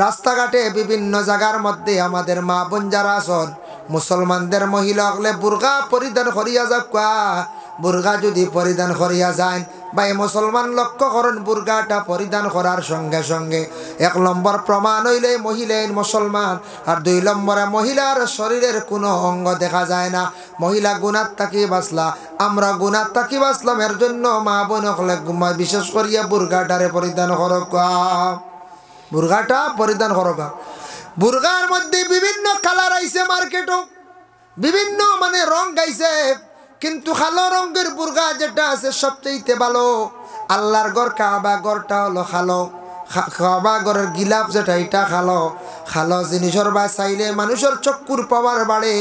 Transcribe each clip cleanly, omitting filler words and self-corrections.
রাস্তাঘাটে বিভিন্ন জায়গার মধ্যে আমাদের মা বোন যারা আছেন মুসলমানদের মহিলা হলে বুরকা পরিধান করিয়া যাক। বুরকা যদি পরিধান করিয়া যায় বা মুসলমান লক্ষ্য করেন বুরকাটা পরিধান করার সঙ্গে সঙ্গে 1 নম্বর প্রমাণ হইলে মহিলা মুসলমান, আর 2 নম্বরে মহিলার শরীরের কোনো অঙ্গ দেখা যায় না। মহিলা গুনাহ থাকি বাঁচলা, আমরা গুনাহ থাকি বাঁচলাম। এর জন্য মা বোন হলে বিশেষ করিয়া বুরকাটারে পরিধান করক, বুরকাটা পরিধান করক। বুরকার মধ্যে বিভিন্ন কালার আইছে মার্কেটও, বিভিন্ন মানে রং গাইছে, কিন্তু কালো রঙের বুরকা যেটা আছে সবচেয়ে ভালো। আল্লাহর ঘর কাবা ঘরটা হলো কালো, কাবা ঘরের গিলাফ যেটা এটা কালো। কালো জিনিসের বা চাইলে মানুষের চক্ষুর পাওয়ার বাড়ে,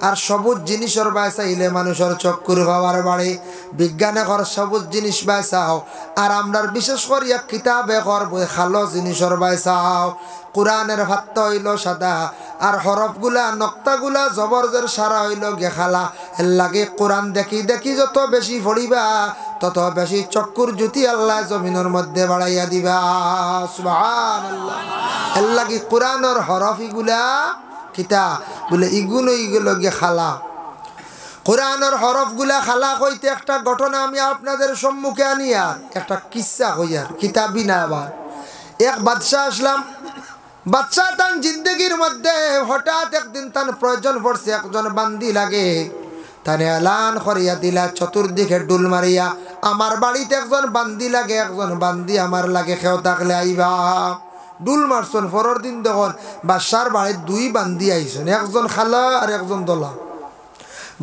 আর সবুজ জিনিসের বা চাইলে মানুষের চক্ষুর পাওয়ার বাড়ে। বিজ্ঞানে কর সবুজ জিনিস বাই চাও, আর আমরার বিশেষ করিয়া কিতাবে কর কালো জিনিসের বাই চাও। কোরআনের ভাত হইল সাদা, আর হরফগুলা নক্তাগুলা জবরজের সারা হইল গেখালা। এর লাগে কোরআন দেখি দেখি যত বেশি পড়িবা তত বেশি চক্ষুর জ্যোতি আল্লাহ জমিনের মধ্যে বাড়াইয়া দিবা। সুবহানাল্লাহ। এর লাগে কোরআনের হরফিগুলা কিতা বলে ইগুলো গেখালা। কোরআনের হরফগুলা খালা কইতে একটা ঘটনা আমি আপনাদের সম্মুখে আনিয়া একটা কিসসা কইয়ার কিতাবি না। আবার এক বাদশাহ আসলাম, বাদশাহ তান জিন্দগির মধ্যে হঠাৎ একদিন তান প্রয়োজন পড়ছে, একজন বান্দি লাগে। তানে এলান করিয়া দিলা চতুর্দিকে ডুল মারিয়া, আমার বাড়িতে একজন বান্দি লাগে, একজন বান্দি আমার লাগে, কেউ থাকলে আইবা। ডুল মারছন। পরের দিন দেখুন বাদশার বাড়ির 2 বান্দি আইসন, একজন খালা আর একজন দলা।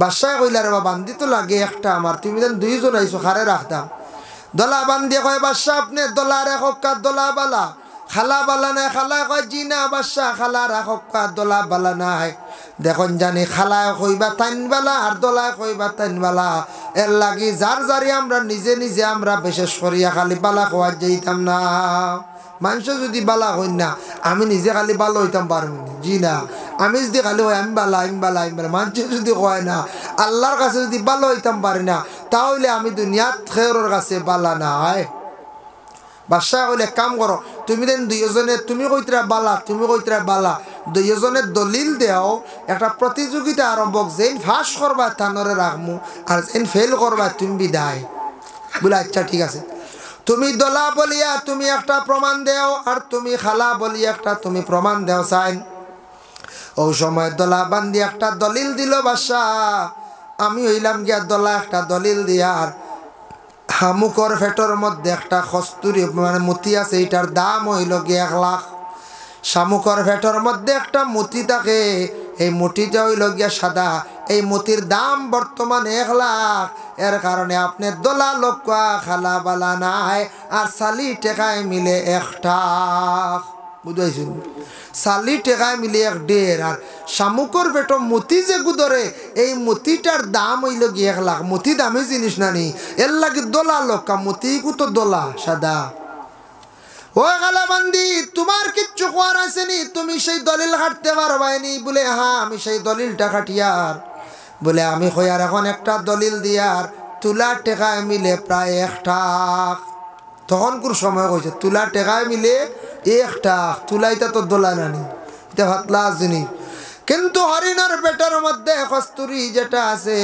বাদশাহ কইলা রে বান্দি তো লাগে একটা আমার, তুমি যেন 2 জন আইসো, খারে রাখতাম। দলা বান্দি কয় বাদশাহ আপনি দলা রাখক, দলা বালা খালা বালা নাই। খালা কয় জি না বাদশাহ, খালা রাখক, দলা বালা নাই। দেখুন জানি খালায় কইবা তাইন বালা আর দলায় কইবা তাইন বালা। এর লাগি যার যারি আমরা নিজে নিজে আমরা বিশেষ করিয়া খালি বালা খোয়া যাইতাম না। মানুষ যদি বালা হই না, আমি নিজে খালি ভালো হইতাম পারবো না। জি না, আমি যদি খালি হয় আমি বালা আমি বালা আমি বালা, মানুষ যদি হয় না আল্লাহর কাছে যদি ভালো হইতাম পারি না, তাহলে আমি দুনিয়াত খেয়রের কাছে বালা নাই। বাদশাহ কইলে কাম করো, তুমি দেন 2 জনে, তুমি কইতরা বালা তুমি কইতরা বালা, 2 জনের দলিল দেও, একটা প্রতিযোগিতা আরম্ভ, যেন ফাঁস করবা তানরে রাখমু, আর যেন ফেল করবা তুমি বিদায়। বলে আচ্ছা ঠিক আছে, তুমি দলা বলিয়া তুমি একটা প্রমাণ দেও, আর তুমি খালা বলিয়া একটা তুমি প্রমাণ দেও চাইন। ওই সময় দলা বান্দি একটা দলিল দিল বাদশাহ। আমি হইলাম গিয়া দলা একটা দলিল দিয়ার, হামুকর ফেটর মধ্যে একটা কস্তুরি মানে মতি আছে, এটার দাম হইল গিয়ে 1 লাখ। শামুকর ফেটর মধ্যে একটা মতি থাকে, এই মতিটা হইল গিয়া সাদা, এই মতির দাম বর্তমানে 1 লাখ। এর কারণে আপনি দলা লোক খালা বালা নাই, আর সালি টেকায় মিলে 1 টাক। বুঝাইছেন? সালি টেকায় মিলে 1.5। আর শামুকর পেটো মতি যে গুদরে, এই মতিটার দাম হইল গিয়ে 1 লাখ। মতি দামি জিনিস না নি, এর লাগে দলা লোকা মতি কুতো দলা সাদা। ও গালা বান্দি, তোমার কিচ্ছু করার আছে নি? তুমি সেই দলিল কাটতে পারবাইনি? বলে হ্যাঁ আমি সেই দলিলটা কাটিয়ার। বলে আমি কইয়ার এখন একটা দলিল দিয়ার, তুলা টেকায় মিলে প্রায় 1 টাক। তখনকার সময় কইছে তুলা টেকায় মিলে 1 টাক। তুলাইটা তো দোলা নানি, এটা ভাতলা জিনিস। কিন্তু হরিণের পেটের মধ্যে কস্তুরি যেটা আছে,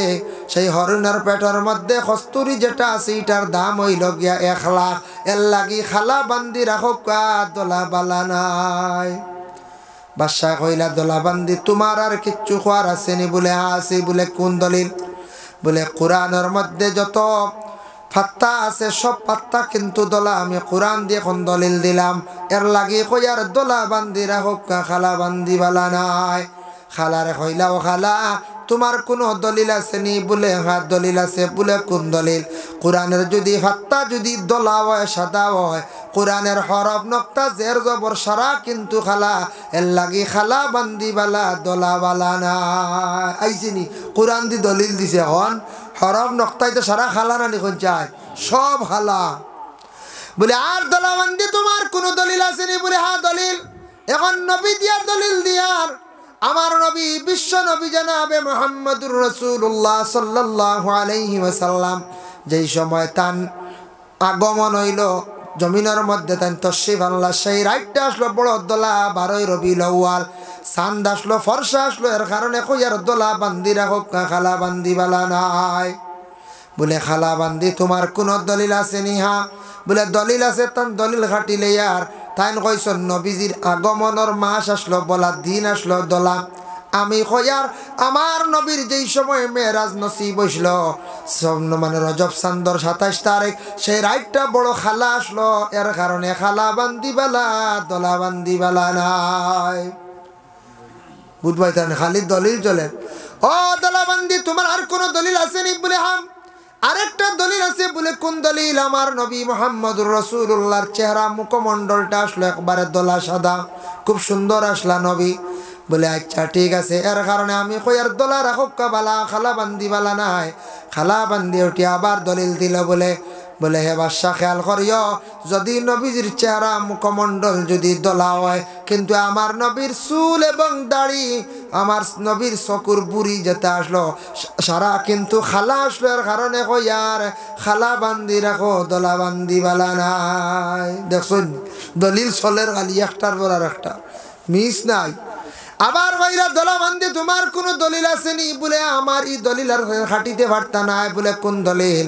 সেই হরিণের পেটের মধ্যে কস্তুরি যেটা আছে, এটার দাম হইল গিয়া 1 লাখ। এর লাগি খালা বান্দি রাখক, দলা বালা নাই। বাদশাহ কইলা দলা বান্দি তোমার আর কিচ্ছু খোয়ার আছে নি? বলে আছে। বলে কোন দলিল? বলে কোরআনের মধ্যে যত পাত্তা আছে সব পাত্তা কিন্তু দলা আমি কোরআন দিয়ে এখন দলিল দিলাম। এর লাগি কইয়ার দলা বান্দি রাখক, খালা বান্দি বালা নাই। খালারে কইলা ও খালা তোমার কোনো দলিল আছে নি? বলে হ্যাঁ দলিল আছে। বলে কোন দলিল? কোরআনের যদি পাত্তা যদি দলা হয় সাদা হয়, কোরআনের হরফ নক্তা জের জবর সারা কিন্তু খালা। এর লাগি খালা বান্দি বালা দলা বালা না। আইসিনি কোরআন দি দলিল দিছে, এখন হরফ নক্তাই তো সারা খালা না লিখন চায় সব খালা। বলে আর দলা বান্দি তোমার কোনো দলিল আছে নি? বলে হ্যাঁ দলিল। এখন নবী দিয়া দলিল দিয়ার, আমার নবী বিশ্ব নবী জনাবে মুহাম্মদুর রাসূলুল্লাহ সাল্লাল্লাহু আলাইহি ওয়াসাল্লাম যেই সময় তান আগমন হইল, জমিনের মধ্যে তাই তশরিফ আনলা সেই রাইটটা আসলো বড় দোলা 12 রবিউল আউয়াল চাঁদ আসলো ফর্সা আসলো এর কারণে কইয়ার দোলা বান্ধি রাখো খালা বান্ধি বালা নাই বলে খালা বান্ধি তোমার কোন দলিল আছে নিহা বলে দলিল আছে তান দলিল ঘাটিলে আর তাইন কইছেন নবীজির আগমনের মাস আসলো বলা দিন আসলো দোলা আমি কইয়ার আমার নবীর যেই সময় মেরাজ নসিব হইছিল মানে রজব চান্দর 27 তারিখ সেই রাইটটা বড় খালা আসলো এর কারণে খালা বান্দি বালা দোলা বান্দি বালা নাই বুঝবাই তার খালি দলিল চলে ও দোলা বান্দি তোমার আর কোন দলিল আছে নি বলে হাম আরেকটা দলিল আছে বলে কোন দলিল আমার নবী মুহাম্মদুর রাসূলুল্লাহর চেহারা মুখমণ্ডলটা আসলো একবারে দোলা সাদা খুব সুন্দর আসলা নবী বলে আচ্ছা ঠিক আছে এর কারণে আমি কইয়ার দোলা রাখো বালা খালা বান্দি বালা নাই খালা বান্দি উঠি আবার দলিল দিল বলে বলে হে বাদশা খেয়াল করিও যদি নবীজির চেহারা মুখমণ্ডল যদি দোলা হয় কিন্তু আমার নবীর চুল এবং দাড়ি আমার নবীর চকুর বুড়ি যেতে আসলো সারা কিন্তু খালা আসলো এর কারণে কইয়ার খালা বান্দি রাখো দোলা বান্দি বালা নাই দেখুন দলিল চলের খালি একটার পর আর একটা মিস নাই আবার কইরা দোলা বান্দি তোমার কোন দলিল আসেনি বলে আমার এই দলিল আর খাটিতে পারতা নাই বলে কোন দলিল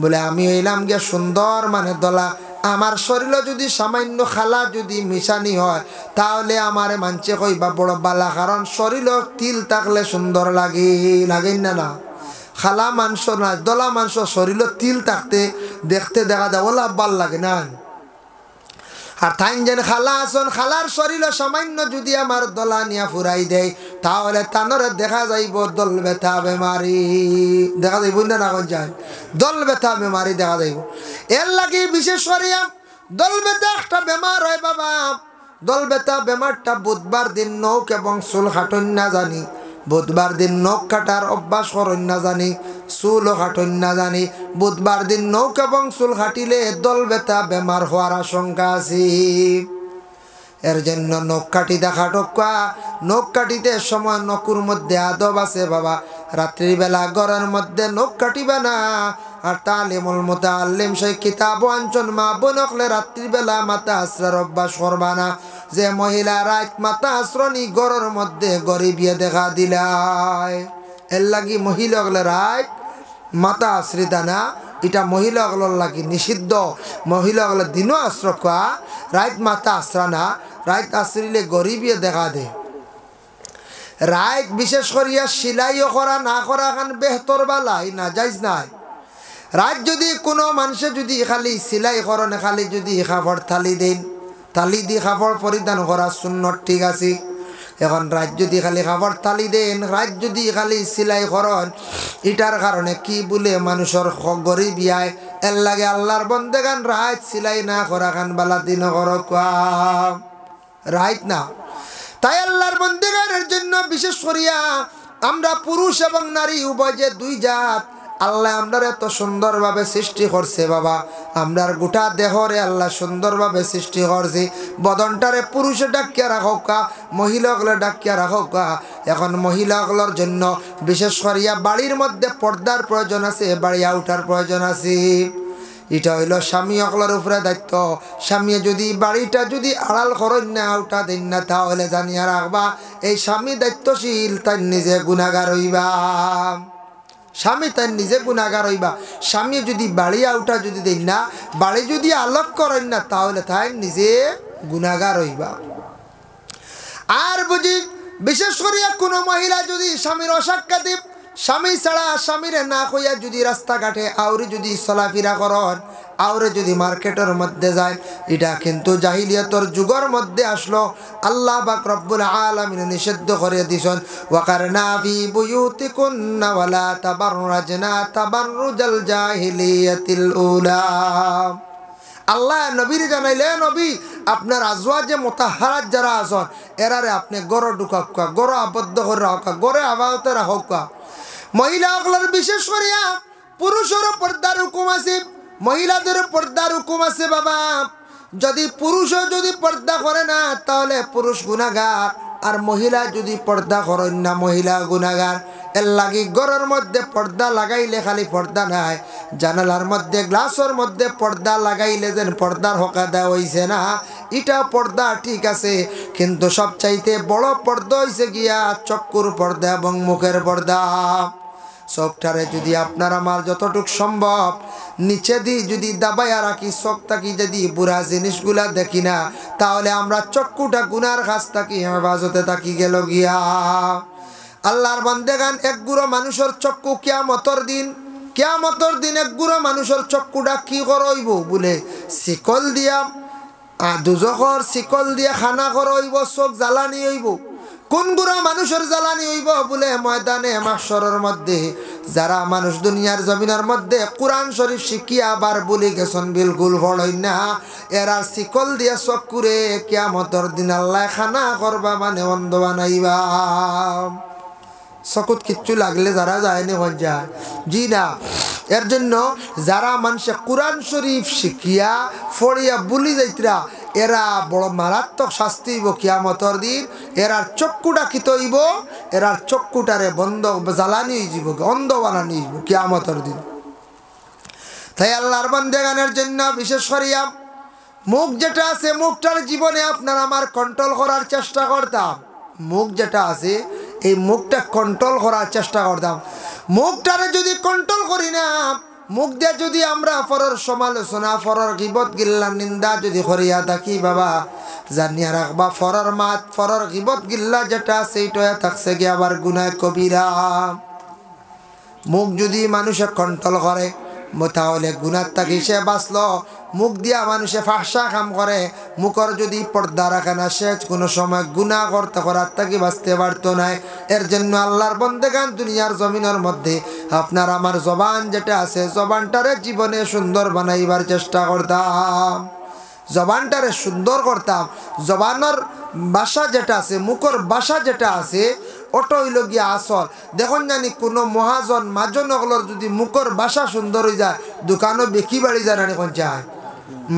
বলে আমি হইলাম গিয়া সুন্দর মানে দোলা আমার শরীর যদি সামান্য খালা যদি মিশানি হয় তাহলে আমারে মানছে কইবা বড় বালা কারণ শরীর তিল থাকলে সুন্দর লাগে না না খালা মাংস না দোলা মাংস শরীর তিল থাকতে দেখতে দেখা যায় ওলা ভাল লাগে না আর তাইন যেন খালা আসন খালার শরীর সামান্য যদি আমার দোলা নিয়া ফুরাই দেয় তাহলে তানরে দেখা যাইব দল ব্যথা বেমারি দেখা যাইব না না যায় দল ব্যথা বেমারি দেখা যাইব এর লাগে বিশেষ করিয়া দল ব্যথা একটা বেমার হয় বাবা দল ব্যথা বেমারটা বুধবার দিন নখ এবং চুল কাটন না জানি বুধবার দিন নখ কাটার অভ্যাস করন না জানি চুলও কাটন না জানি বুধবার দিন নখ এবং চুল কাটিলে দল ব্যথা বেমার হওয়ার আশঙ্কা আছে এর জন্য নখ কাটিতে খাটকা নখ কাটিতে সময় নকুর মধ্যে আদব আছে বাবা রাত্রিবেলা ঘরের মধ্যে নখ কাটিবে না আর তালিমুল মুতাআল্লিম সেই কিতাব আনছন মা বনকলে রাত্রিবেলা মাথা আসরার অভ্যাস করবা না যে মহিলা রাত মাথা আসরনি ঘরের মধ্যে গরিবিয়ে দেখা দিলায় এর লাগি মহিলাগুলো রাত মাথা আশ্রিতা না এটা মহিলাগুলোর লাগি নিষিদ্ধ মহিলাগুলো দিনও আশ্রয় খোয়া রাত মাথা আশ্রা না রাত আশ্রিলে গরিবিয়ে দেখা দে রাত বিশেষ করিয়া সিলাইও করা না করা খান বেহতর বালাই না যাইজ নাই রাত যদি কোনো মানুষে যদি খালি সিলাই করনে খালি যদি কাপড় থালি দেন থালি দি কাপড় পরিধান করা সুন্নত ঠিক আছে এখন রাত যদি খালি কাপড় থালি দেন রাত যদি খালি সিলাই করন এটার কারণে কি বলে মানুষের গরিব আয় এর লাগে আল্লাহর বন্দেগান রাত সিলাই না করা খান বালা দিন কর রাত না তাই আল্লাহর বন্দেগানের জন্য বিশেষ করিয়া আমরা পুরুষ এবং নারী উভয় যে দুই জাত আল্লাহ আমরা এত সুন্দরভাবে সৃষ্টি করছে বাবা আমরার গোটা দেহরে আল্লাহ সুন্দরভাবে সৃষ্টি করছে বদনটারে পুরুষে ডাকিয়া রাখা মহিলাগুলো ডাকিয়া রাখা এখন মহিলাগুলোর জন্য বিশেষ করিয়া বাড়ির মধ্যে পর্দার প্রয়োজন আছে বাড়ি আউটার প্রয়োজন আছে এটা হইল স্বামী অকলার উপরে দায়িত্ব স্বামী যদি বাড়িটা যদি আড়াল করেন না আউটা দেন না তাহলে জানিয়া রাখবা এই স্বামী দায়িত্বশীল তাই নিজে গুনাহগার হইবা স্বামী তাই নিজে গুনাহগার হইবা স্বামী যদি বাড়ি আউটা যদি দেন না বাড়ি যদি আলোক করেন না তাহলে তাই নিজে গুনাহগার হইবা আর বুঝি বিশেষ করিয়া কোনো মহিলা যদি স্বামীর অসাক্ষাৎ স্বামী ছাড়া স্বামীরে না কইয়া যদি রাস্তাঘাটে আউরে যদি চলাফেরা করন আউরে যদি মার্কেটের মধ্যে যায় এটা কিন্তু জাহিলিয়াতর যুগের মধ্যে আসলো আল্লাহ পাক রব্বুল আলামিন নিষিদ্ধ করে দিছেন ওয়াকারনা ফি বুয়ুতিকুন্না ওয়ালা তাবাররাজনা তাবাররুজাল জাহিলিয়াতিল উলা আল্লাহ নবীর জানাইলে নবী আপনার আজওয়াজে মুতাহহারাত যারা আছেন এরারে আপনি গড় ঢুকাক্কা গড় আবদ্ধ করে রাখা গড়ে আবাদতে রাখা মহিলাগুলোর বিশেষ করিয়া পুরুষেরও পর্দার হুকুম আছে মহিলাদের পর্দার হুকুম আছে বাবা যদি পুরুষও যদি পর্দা করে না তাহলে পুরুষ গুনাহগার আর মহিলা যদি পর্দা করেন না মহিলা গুনাহগার। এর লাগি ঘরের মধ্যে পর্দা লাগাইলে খালি পর্দা নাই, জানালার মধ্যে গ্লাসের মধ্যে পর্দা লাগাইলে যেন পর্দার হকা দেওয়া হইছে না, এটা পর্দা ঠিক আছে। কিন্তু সবচাইতে বড় পর্দা হইছে গিয়া চক্ষুর পর্দা এবং মুখের পর্দা। চোখটারে যদি আপনার আমার যতটুক সম্ভব নিচে দিয়ে যদি দাবাইয়া রাখি, চোখ থাকি যদি বুড়া জিনিসগুলা দেখি না, তাহলে আমরা চক্ষুটা গুনার কাছ থাকি হেফাজতে থাকি গেল গিয়া। আল্লাহর বান্দেগান, এক গুঁড়ো মানুষের চক্ষু কিয়ামতের দিন এক গুঁড়ো মানুষের চক্ষুটা কি করইব বলে শিকল দিয়া, দুজখর শিকল দিয়া খানা করইব, চোখ জ্বালানি হইব। কোন গুঁড়া মানুষের জ্বালানি হইব বলে ময়দানে মাহশরের মধ্যে যারা মানুষ দুনিয়ার জমিনের মধ্যে কোরআন শরীফ শিখিয়া আবার বলে গেছেন বিলকুল পড়ই না, এরা শিকল দিয়া চক্ষুরে কিয়ামতের দিন আল্লাহ খানা করবা মানে অন্ধ বানাইবা। চকুত কিচ্ছু লাগলে যারা যায়নি হন যায় জি না। এর জন্য যারা মানুষে কোরআন শরীফ শিখিয়া ফড়িয়া বুলি যাইতরা, এরা বড় মারাত্মক শাস্তি হইব কিয়ামতের দিন। এরার চক্ষুটা কি তৈব, এরার চক্ষুটারে বন্ধ জ্বালানি হইব, অন্ধ বানানি হইব কিয়ামতের দিন। তাই আল্লাহর বান্দেগানের জন্য বিশেষ করিয়া মুখ যেটা আছে, মুখটার জীবনে আপনার আমার কন্ট্রোল করার চেষ্টা করতাম। মুখ যেটা আছে এই মুখটা কন্ট্রোল করার চেষ্টা করতাম। মুখটারে যদি কন্ট্রোল করি না, মুখ দিয়ে যদি আমরা ফরর সমালোচনা, ফরর গিবত গিল্লা নিন্দা যদি করিয়া থাকি, বাবা জানিয়া রাখবা ফরর মাত, ফরর গিবত গিল্লা যেটা সেইটা থাকছে গিয়ে আবার গুনাহ কবিরা। মুখ যদি মানুষে কন্ট্রোল করে তাহলে গুনার থাকি সে বাঁচলো। মুখ দিয়া মানুষে ফাহসা কাম করে, মুখর যদি পর্দা রাখে না, সে কোনো সময় গুনাহ করতে করার থাকি বাঁচতে পারতো না। এর জন্য আল্লাহর বন্দেগান দুনিয়ার জমিনের মধ্যে আপনার আমার জবান যেটা আছে, জবানটারে জীবনে সুন্দর বানাইবার চেষ্টা করতাম, জবানটারে সুন্দর করতাম। জবানের ভাষা যেটা আছে, মুখর ভাষা যেটা আছে, ওটা হইল গিয়া আসল। দেখুন জানি কোনো মহাজন মাজন ওগুলোর যদি মুখর ভাষা সুন্দর হয়ে যায়, দোকানও বেশি বাড়ি যায় না এখন চায়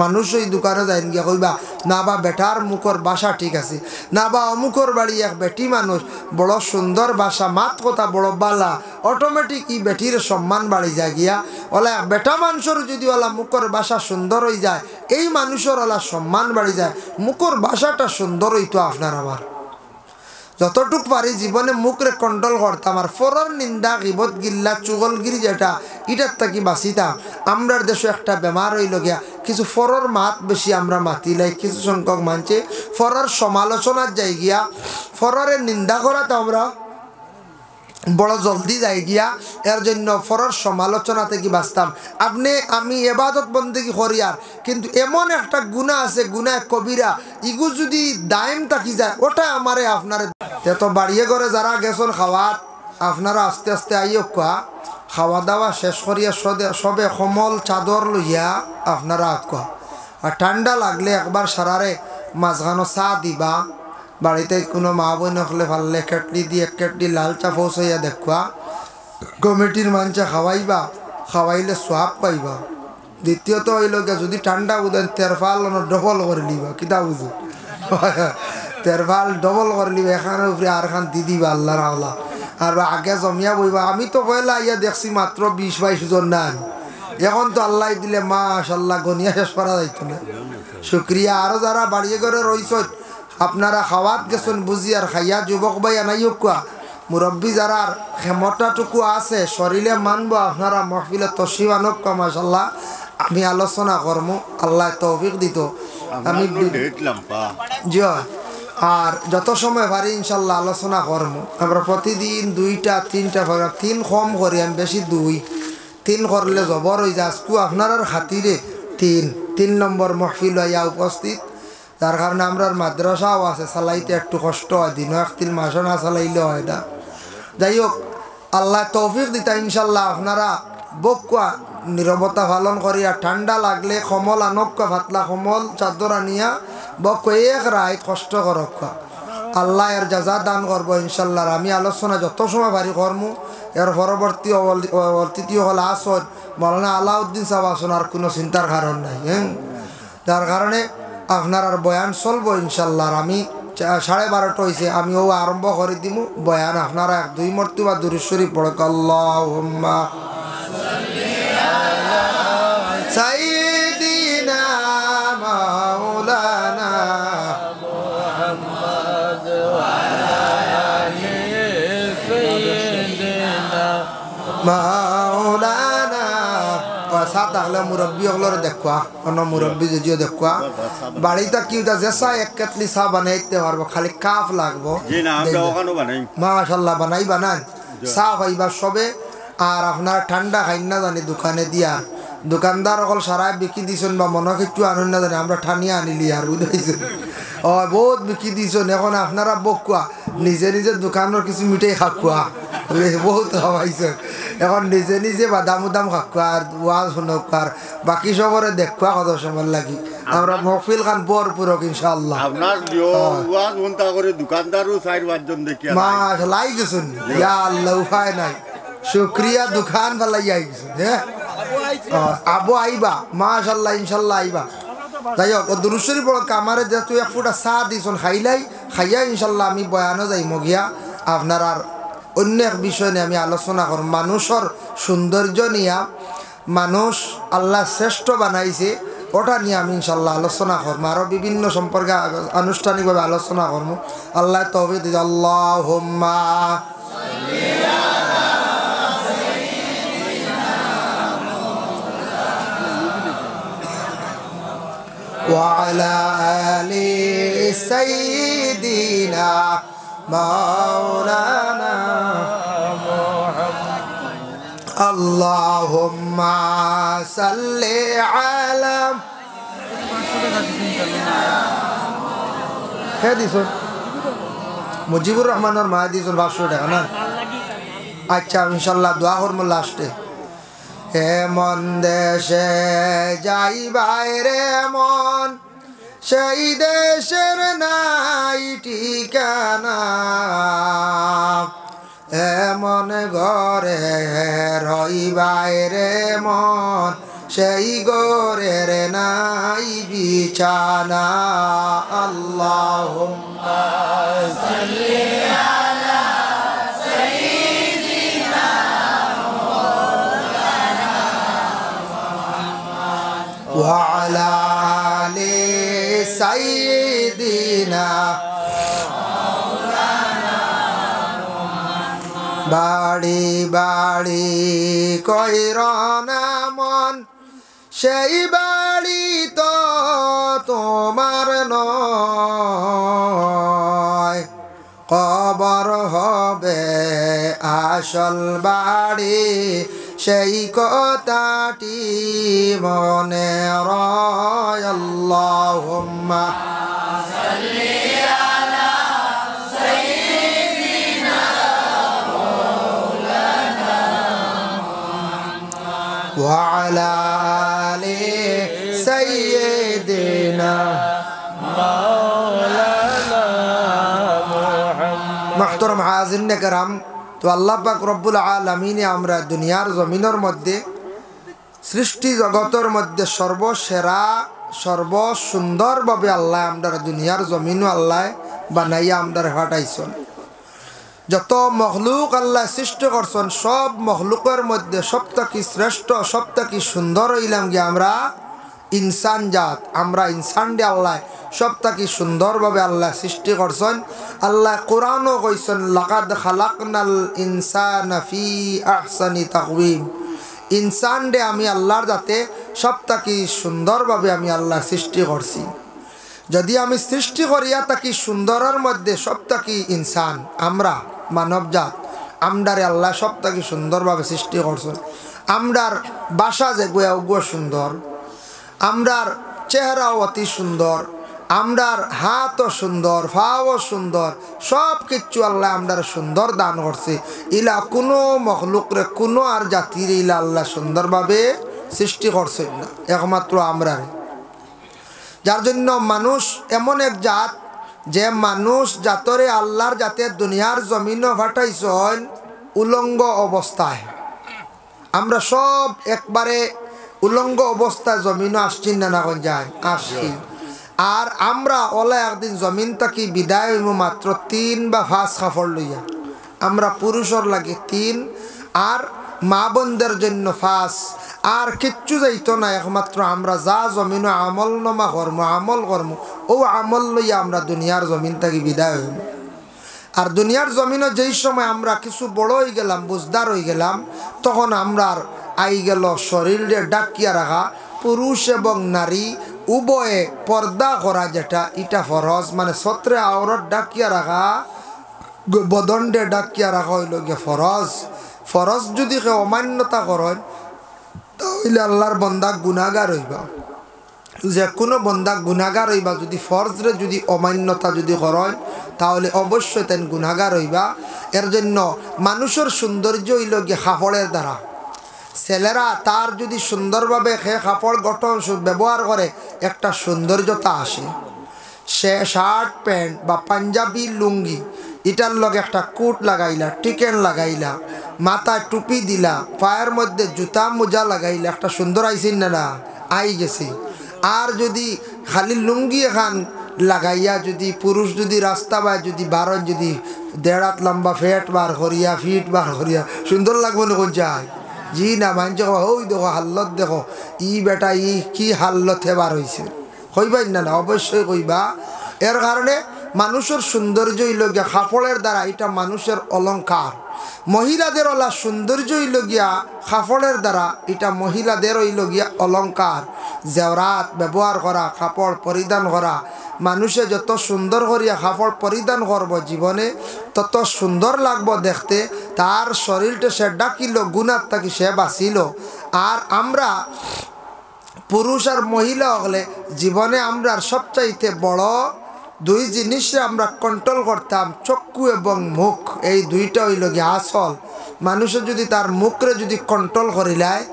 মানুষ ওই দোকানে যায় গিয়া কইবা না বা বেটার মুখর ভাষা ঠিক আছে, না বা অমুখর বাড়ি এক বেটি মানুষ বড় সুন্দর ভাষা, মাত কথা বড় বালা, অটোমেটিক ই বেটির সম্মান বাড়ি যায় গিয়া। ওলা বেটা মানুষের যদি ওলা মুখর ভাষা সুন্দর হয়ে যায়, এই মানুষের ওলা সম্মান বাড়ি যায়। মুখর ভাষাটা সুন্দর হইতো আপনার আমার। যতটুক পারি জীবনে মুখরে কন্ট্রোল করতাম, আর ফরর নিন্দা গিবত গিল্লা চুগলগিরি যেটা এটার থাকি বাঁচিতাম। আমরার দেশে একটা বেমার হইল গিয়া, কিছু ফরর মাত বেশি আমরা মাতিলাই, কিছু সংখ্যক মানছে ফরর সমালোচনার যাই গিয়া, ফররের নিন্দা করাতে আমরা বড় জলদি যাই গিয়া। এর জন্য ফরর সমালোচনা থেকে বাঁচতাম। আপনি আমি এবাদত বন্দেগী করি, আর কিন্তু এমন একটা গুনাহ আছে, গুনাহ কবিরা, ইগু যদি দায়েম থাকি যায়, ওটা আমারে আপনার তো বাড়িয়ে করে যারা গেছেন খাওয়াত, আপনারা আস্তে আস্তে আইও খাওয়া দাওয়া শেষ করিয়া সবে কমল চাদর লইয়া আপনারা আঁকা, আর ঠান্ডা লাগলে একবার সারারে মাঝখানো চা দিবা। বাড়িতে কোনো মা বোন হলে পারলে কেটলি দিয়ে এক কেটলি লাল চা পৌঁছাইয়া দেখবা, কমিটির মানুষে খাওয়াইবা, খাওয়াইলে সোয়াব পাইবা। দ্বিতীয়ত হইল গিয়া যদি ঠান্ডা বুঝেন তেরফাল ডবল করে লিবা, কিতা বুঝো তেরফাল ডবল করে লিবা, এখানে উপরে আর খান দি দিবা আল্লাহর আল্লাহ। আর আগে জমিয়া বইবা। আমি তো পয়লা ইয়া দেখছি মাত্র 20-22 জন না, এখন তো আল্লাহ দিলে মাশাল্লাহ গনিয়া শেষ করা যাইতো না। শুক্রিয়া। আরও যারা বাড়িয়ে ঘরে রইছ আপনারা খাওয়াত গেছেন বুঝি, আর খাইয়া যুবক ভাই আনাই কোয়া মুরব্বী যারা ক্ষমতাটুকু আছে শরীরে মানবো, আপনারা মহফিলে তসিব আনক মাশাল্লাহ। আমি আলোচনা করবো, আল্লাহ তৌফিক দিত। আমি আর যত সময় পারি ইনশাল্লাহ আলোচনা করবো। আমরা প্রতিদিন 2-3টা প্রোগ্রাম, 3 কম করি, আমি বেশি 2-3 করলে জবর হয়ে যায়। আজকু আপনার খাতিরে 3 নম্বর মহফিল হইয়া উপস্থিত, যার কারণে আমরা মাদ্রাসাও আছে, চালাইতে একটু কষ্ট হয়, দিনও 1-3 মাসও না চালাইলে হয় না। যাই হোক, আল্লাহ তৌফিক দিতা ইনশাল্লাহ। আপনারা বকুয়া নীরবতা পালন করিয়া, ঠান্ডা লাগলে কমল আনকা, ফাতলা কমল চাদর আনিয়া বক এক রাত কষ্ট করক, আল্লাহ এর জাজা দান করবো ইনশাল্লাহ। আমি আলোচনা যত সময় পারি করমু। এর পরবর্তী অতিথি হল আসন মৌলানা আলাউদ্দিন সাহেব আসন, আর কোনো চিন্তার কারণ নাই। যার কারণে আপনার আর বয়ান চলবো ইনশাল্লাহ। আমি 12:30 হয়েছে, আমিও আরম্ভ করে দিব বয়ান। আপনারা 1-2 মর্তবা দুরূদ শরীফ পড়ক। আল্লাহুম্মা সাইয়্যিদিনা মাওলানা মুহাম্মদ ওয়া আলা আলি সাইয়্যিদিনা মাওলানা। সাত আগলে মুরব্বী হলরে দেখুয়া, অন্য মুরব্বী যদিও দেখুয়া বাড়িতে কিউটা জেসা এক কেটলি চা বানাইতে পারবো, খালি কাপ লাগবো। মাশাল্লাহ বানাই চা খাইবা সবে। আর আপনার ঠান্ডা খাই না জানি দোকানে দিয়া, দোকানদার অকল সারাই বিকি দিছেন বা মনে কিছু আনুন না জানি, আমরা ঠানিয়া আনিলি আর বুঝাইছেন। ও বহুত বিকি দিছেন, এখন আপনারা বকুয়া নিজে নিজে দোকানের কিছু মিঠাই খাকুয়া, বহুত খাওয়াইছেন। এখন নিজে নিজে বাদাম উদাম খাকুয়া আর ওয়াজ শুনক আর বাকি সবরে দেখুয়া কত সময় লাগি। আমরা মহফিল খান ভরপুরক ইনশাআল্লাহ। মাশাআল্লাহ আই গেছেন, ইয়া আল্লাহ উপায় নাই, শুক্রিয়া দোকান ভালাই আই গেছেন। হ্যাঁ আবু আইবা মাশাআল্লাহ ইনশাআল্লাহ আইবা। যাই হোক দুরূদ শরীফ পড়ক। আমারে যেহেতু 1 ফুটা চা দিছেন খাইলাই, খাইয়া ইনশাআল্লাহ আমি বয়ানও যাইম গিয়া। আপনার আর অন্য এক বিষয় নিয়ে আমি আলোচনা করব। মানুষের সৌন্দর্য নিয়া, মানুষ আল্লাহ শ্রেষ্ঠ বানাইছে ওটা নিয়ে আমি ইনশাআল্লাহ আলোচনা করবো। আরও বিভিন্ন সম্পর্কে আনুষ্ঠানিকভাবে আলোচনা করবো। আল্লাহ তৌফিক দিন। আল্লাহুম্মা وعلى آل سيدنا مولانا اللهم صل على কে দিছুন মুজিবুর রহমানের মা দিছুন 500 টাকা না। আচ্ছা ইনশাআল্লাহ দোয়া করবো লাস্টে। হে মন দেশে যাই বাইরে মন, সেই দেশের নাই ঠিকানা, এমন ঘরে রই বাইরে মন, সেই ঘরের নাই বিছানা। আল্লাহুম্মা সাল্লি আলা সাইয়্যিদিনা মাওলানা মুহাম্মদ ওয়া আলা আলি সাইয়্যিদিনা মাওলানা মুহাম্মদ। বাড়ি বাড়ি কইরনা মন, সেই বাড়ি তো তোমার নয়, কবর হবে আসল বাড়ি, সেই কথাটি মনে রয়। আল্লাহুম্মা সাল্লি আলা সাইয়্যিদিনা মাওলানা মুহাম্মদ ওয়া আলা আলি সাইয়্যিদিনা মাওলানা মুহাম্মদ। মুহতারাম হাজিরিন کرام, তো আল্লাহ পাক রব্বুল আলামিনে আমরা দুনিয়ার জমিনের মধ্যে সৃষ্টি জগতের মধ্যে সর্বসেরা সর্বসুন্দরভাবে আল্লাহ আমরা দুনিয়ার জমিনও আল্লাহ বানাইয়া আমরা হাঁটাইছেন। যত মখলুক আল্লাহ সৃষ্টি করছেন, সব মখলুকের মধ্যে সবথেকে শ্রেষ্ঠ সবথেকে সুন্দর হইলাম গিয়ে আমরা ইনসান জাত। আমরা ইনসান দিয়ে আল্লাহ সবথেকে সুন্দরভাবে আল্লাহ সৃষ্টি করছেন। আল্লাহ কোরআনও কইছেন লাকাদ খালাকনাল ইনসানা ফি আহসানি তাকওয়িম। ইনসান দে আমি আল্লাহর যাতে সবথেকে সুন্দরভাবে আমি আল্লাহ সৃষ্টি করছি। যদি আমি সৃষ্টি করিয়া থাকি সুন্দরের মধ্যে সবথেকে ইনসান আমরা মানবজাত, আমরারে আল্লাহ সবথেকে সুন্দরভাবে সৃষ্টি করছেন। আমরার বাসা যে গোয়া উগুয়া সুন্দর, আমরার চেহারাও অতি সুন্দর, আমরার হাতও সুন্দর, পাও সুন্দর, সব কিছু আল্লাহ আমরার সুন্দর দান করছে। ইলা কোনো মখলুকরে কোনো আর জাতির ইলা আল্লাহ সুন্দরভাবে সৃষ্টি করছে না, একমাত্র আমরারে। যার জন্য মানুষ এমন এক জাত যে মানুষ জাতরে আল্লাহর জাতে দুনিয়ার জমিনও ফাটাইছেন উলঙ্গ অবস্থায়। আমরা সব একবারে উলঙ্গ অবস্থায় জমিনও আসছি না, না যায় আসছি। আর আমরা ওলা একদিন জমিন থাকি বিদায় হইব মাত্র 3 বা 5 কাপড় লইয়া। আমরা পুরুষর লাগে 3 আর মা বোনদের জন্য 5 আর কিচ্ছু যাইতো না। একমাত্র আমরা যা জমিন আমল নমা আমল কর্ম ও আমল লইয়া আমরা দুনিয়ার জমিন থাকি বিদায় হইব। আর দুনিয়ার জমিনে যেই সময় আমরা কিছু বড় হয়ে গেলাম, বুঝদার হয়ে গেলাম, তখন আমরা আই গেল শরীরে ডাকিয়া রাখা পুরুষ এবং নারী উভয়ে পর্দা করা, যেটা এটা ফরজ, মানে সত্রে আওরত ডাকিয়া রাখা, বদন্ডে ডাকিয়া রাখা হইল গিয়ে ফরজ। ফরজ যদি কেউ অমান্যতা করেন তাহলে আল্লাহর বন্দা গুনাহগার হইবা। যে কোনো বন্দা গুনাহগার হইবা যদি ফরজরে যদি অমান্যতা যদি করেন তাহলে অবশ্যই তেন গুনাহগার হইবা। এর জন্য মানুষের সৌন্দর্য হইল গিয়ে কাপড়ের দ্বারা। ছেলেরা তার যদি সুন্দরভাবে কাপড় গঠন ব্যবহার করে একটা সৌন্দর্যতা আসে। সে শার্ট প্যান্ট বা পাঞ্জাবি লুঙ্গি এটার লগে একটা কোট লাগাইলা, টিকেন লাগাইলা, মাথায় টুপি দিলা, পায়ের মধ্যে জুতা মোজা লাগাইলা, একটা সুন্দর আইসিন না আই গেছে। আর যদি খালি লুঙ্গি এখান লাগাইয়া যদি পুরুষ যদি রাস্তা বায় যদি বারণ যদি 1.5 হাত লম্বা ফিট বার করিয়া সুন্দর লাগবে না কোন যায় জি না মানছে ওই দেখো হাল্লত দেখো ই বেটা ই কি হাল্লত হেবার হয়েছে কইবাই না অবশ্যই কইবা। এর কারণে মানুষের সৌন্দর্য হইল গিয়া কাপড়ের দ্বারা, এটা মানুষের অলঙ্কার। মহিলাদের ওলা সৌন্দর্য হইল গিয়া কাপড়ের দ্বারা, এটা মহিলাদের হইল গিয়া অলঙ্কার। জেওরাত ব্যবহার করা, কাপড় পরিধান করা, মানুষে যত সুন্দর করিয়া কাপড় পরিধান করব জীবনে তত সুন্দর লাগবো দেখতে। তার শরীরটা সে ডাকিল, গুণার থাকি সে বাঁচিল। আর আমরা পুরুষ আর মহিলা হলে জীবনে আমরা সবচাইতে বড় 2 জিনিসে আমরা কন্ট্রোল করতাম, চক্ষু এবং মুখ। এই 2টা হইল গিয়ে আসল। মানুষের যদি তার মুখরে যদি কন্ট্রোল করিলায়,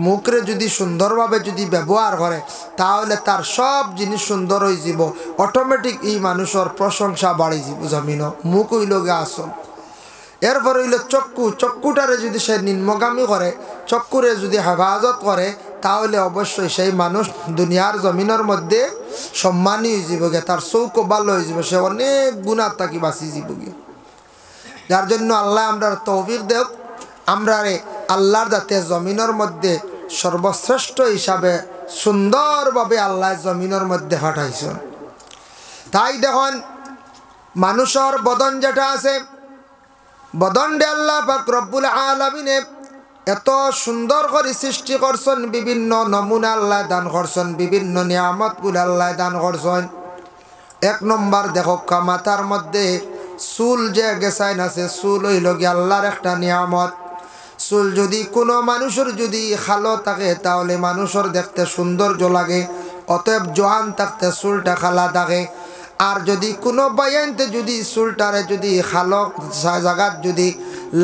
মুখরে যদি সুন্দরভাবে যদি ব্যবহার করে তাহলে তার সব জিনিস সুন্দর হয়ে যাব। অটোমেটিক এই মানুষের প্রশংসা বাড়ি যাব জমিন। মুখ হইল গিয়ে আসল। এরপর হইল চক্ষু। চক্ষুটারে যদি সে নিম্নগামী করে, চক্ষুরে যদি হেফাজত করে তাহলে অবশ্যই সেই মানুষ দুনিয়ার জমিনের মধ্যে সম্মানী হয়ে যাব গে, তার চৌক ভালো হয়ে যাব, সে অনেক গুণার তাকে বাঁচি যাব গে। যার জন্য আল্লাহ আমরা তৌফিক দেব, আমরা আল্লাহর যাতে জমিনের মধ্যে সর্বশ্রেষ্ঠ হিসাবে সুন্দরভাবে আল্লাহ জমিনের মধ্যে পাঠাইছে। তাই দেখুন মানুষের বদন যেটা আছে, বদনডে আল্লাহ পাক রব্বুল আলামিনে এত সুন্দর করে সৃষ্টি করছেন, বিভিন্ন নমুনা আল্লাহ দান করছেন, বিভিন্ন নিয়ামতগুলো আল্লাহ দান করছেন। 1 নম্বর দেখো মাথার মধ্যে চুল যে গেছাইন আছে, চুল হইল গিয়ে আল্লাহর একটা নিয়ামত। চুল যদি কোনো মানুষের যদি খালো থাকে তাহলে মানুষের দেখতে সৌন্দর্য লাগে, অতএব জোয়ান থাকতে চুলটা খালা থাকে। আর যদি কোনো বাইনতে যদি চুলটারে যদি খালো জায়গাত যদি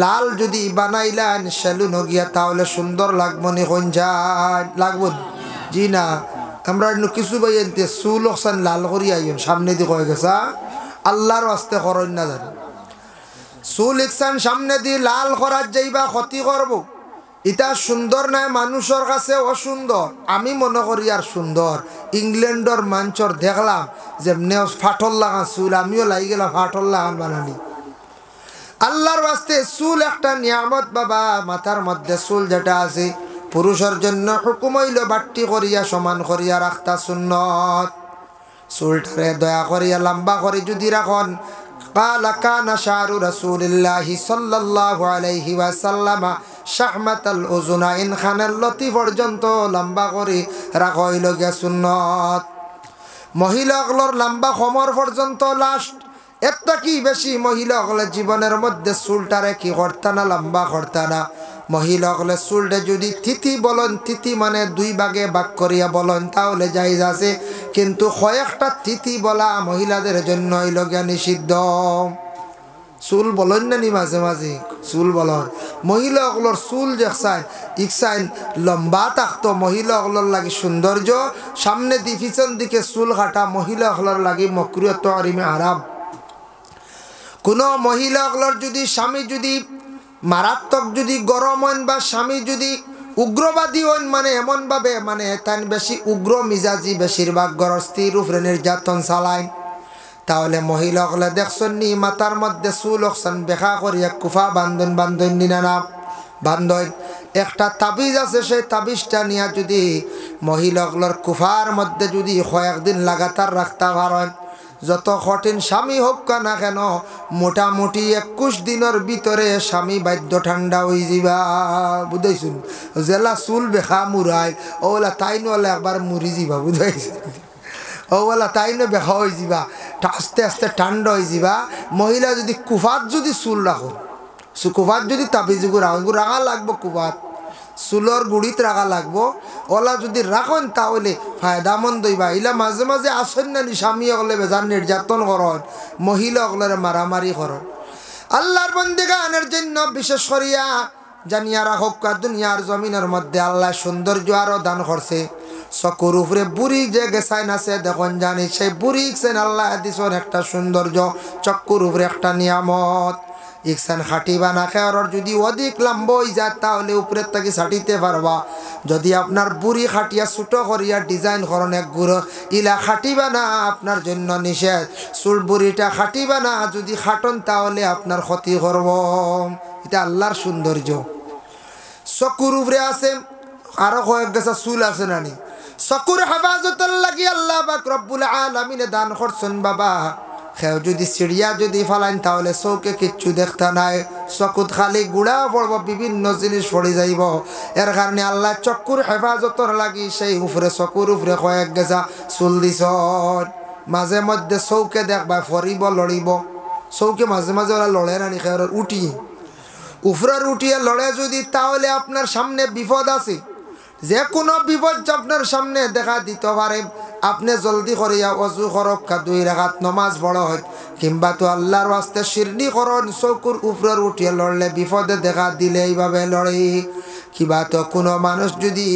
লাল যদি বানাইলেন সেলুন গিয়া তাহলে সুন্দর লাগবো নি কোন যায় লাগবো জি না। আমরা কিছু বাইনতে চুল ওখান লাল করি আইন সামনে দিয়ে কয়ে গেছা আল্লাহর আস্তে করেন না জানি। চুল ইকসান সামনে দিয়ে লাল করার যাইবা ক্ষতি করবো, এটা সুন্দর নাই, মানুষের কাছে অসুন্দর। আমি মনে করি আর সুন্দর। ইংল্যান্ডর মাঞ্চর দেখলাম যেমনি ফাটল লাগান চুল, আমিও লাগি গেলাম ফাটল লাগান বানানি। আল্লাহর বাস্তে চুল একটা নিয়ামত বাবা। মাথার মধ্যে চুল যেটা আছে পুরুষের জন্য হুকুম হইল বাট্টি করিয়া সমান করিয়া রাখতা সুন্নত। চুলটারে দয়া করিয়া লম্বা করে যদি রাখন। قال كان شعر رسول الله صلى الله عليه وسلم شحمة الأذنين খানের লতি পর্যন্ত লম্বা করে রাখা হইল গিয়া সুন্নত। মহিলাগুলোর লম্বা কোমর পর্যন্ত লাস্ট। একটা কি বেশি মহিলাগুলো জীবনের মধ্যে চুলটারে কি করতা না লম্বা করতা না। মহিলাগুলো চুলটা যদি তিথি বলেন, তিথি মানে 2 ভাগে ভাগ করিয়া বলেন তাহলে জায়েজ আছে, কিন্তু কয়েকটা তিথি বলা মহিলাদের জন্য হইল গিয়া নিষিদ্ধ। চুল বলেন না নি মাঝে মাঝে চুল বলন। মহিলাগুলোর চুল দেখছেন ইকসাইন লম্বা থাকতো, মহিলাগুলোর লাগে সৌন্দর্য। সামনে দি পিছন দিকে চুল কাটা মহিলাগুলোর লাগে মকরুহ তাহরিমে হারাম। কোনো মহিলাগুলোর যদি স্বামী যদি মারাত্মক যদি গরম হন বা স্বামী যদি উগ্রবাদী হইন মানে এমনভাবে মানে তাই বেশি উগ্র মিজাজি, বেশিরভাগ গরস্তির উপরে নির্যাতন চালায়। তাহলে মহিলা হলে দেখছেন নি মাথার মধ্যে চুল অকসান বেখা করিয়া কুফা বান্ধন নিনা না বান্ধন একটা তাবিজ আছে, সেই তাবিজটা নিয়ে যদি মহিলাগুলোর কুফার মধ্যে যদি কয়েকদিন লাগাতার রাখতে পারেন, যত কঠিন স্বামী হোক না কেন মোটামুটি 21 দিনের ভিতরে স্বামী বাদ্য ঠান্ডা হয়ে যাবা। বুঝাইছুন জেলা চুল বেখা মুরাই ওলা তাই নলে একবার মুড়ি যাবা। বুঝাইছেন ওলা তাই না বেখা হয়ে যাবা, আস্তে আস্তে ঠান্ডা হয়ে যাবা। মহিলা যদি কুফাত যদি চুল রাখুন, কুফাত যদি তাবিজ রাখা লাগবো, কুফাত চুলর গুড়িত রাখা লাগবো। ওলা যদি রাখেন তাহলে ফায়দামন্দ হইবা। ইলা মাঝে মাঝে আসেন না স্বামী হলে বেজার নির্যাতন করন, মহিলা হলের মারামারি করন। আল্লাহর বন্দেগানের জন্য বিশেষ করিয়া জানিয়া রাখক দুনিয়ার জমিনের মধ্যে আল্লাহ সৌন্দর্য আরো দান করছে। চকুর উপরে বুড়ি যে গেছাইন আছে দেখুন জানি, সেই বুড়ি ইকছেন আল্লাহ দিছেন একটা সৌন্দর্য, চকুর উপরে একটা নিয়ামত। ইকসান খাটিবা না খেয়ার যদি অধিক লম্বা হয়ে যায় তাহলে উপরের থেকে ছাটিতে পারবা। যদি আপনার বুড়ি খাটিয়া ছোটো করিয়া ডিজাইন করেন এক গুঁড়ো, ইলা খাটিবা না, আপনার জন্য নিষেধ। চুল বুড়িটা খাটিবা না, যদি খাটন তাহলে আপনার ক্ষতি করব। এটা আল্লাহর সৌন্দর্য। চকুর উপরে আছে আরো কয়েক গেছা চুল আছে নানি, চকুর হেফাজতের লাগি আল্লাহ পাক রব্বুল আলামিনে দান করছেন বাবা। খেও যদি চিড়িয়া যদি ফালাইন তাহলে চৌকে কিচ্ছু দেখতে নাই, চকুত খালি গুড়া পড়ব, বিভিন্ন জিনিস পড়ে যাইব। এর কারণে আল্লাহ চকুর হেফাজতর লাগি সেই উপরে চকুর উপরে কয়েক গেছা চুল দিছ। মাঝে মধ্যে চৌকে দেখবা ফরিব লড়িব, চৌকে মাঝে মাঝে ওরা লড়ে নানি খেয়ার উঠি উপরের উঠিয়ে লড়ে যদি, তাহলে আপনার সামনে বিপদ আছে। যে কোনো বিপদ আপনার সামনে দেখা দিতে পারে। আপনি জলদি করিয়া অজু করক, 2 রাকাত নমাজ পড়ো হয়, কিংবা তো আল্লাহর ওয়াস্তে শিরনি করন। চৌকুর উপরের উঠিয়ে লড়লে বিপদে দেখা দিলে এইভাবে লড়ে। কিবা তো কোনো মানুষ যদি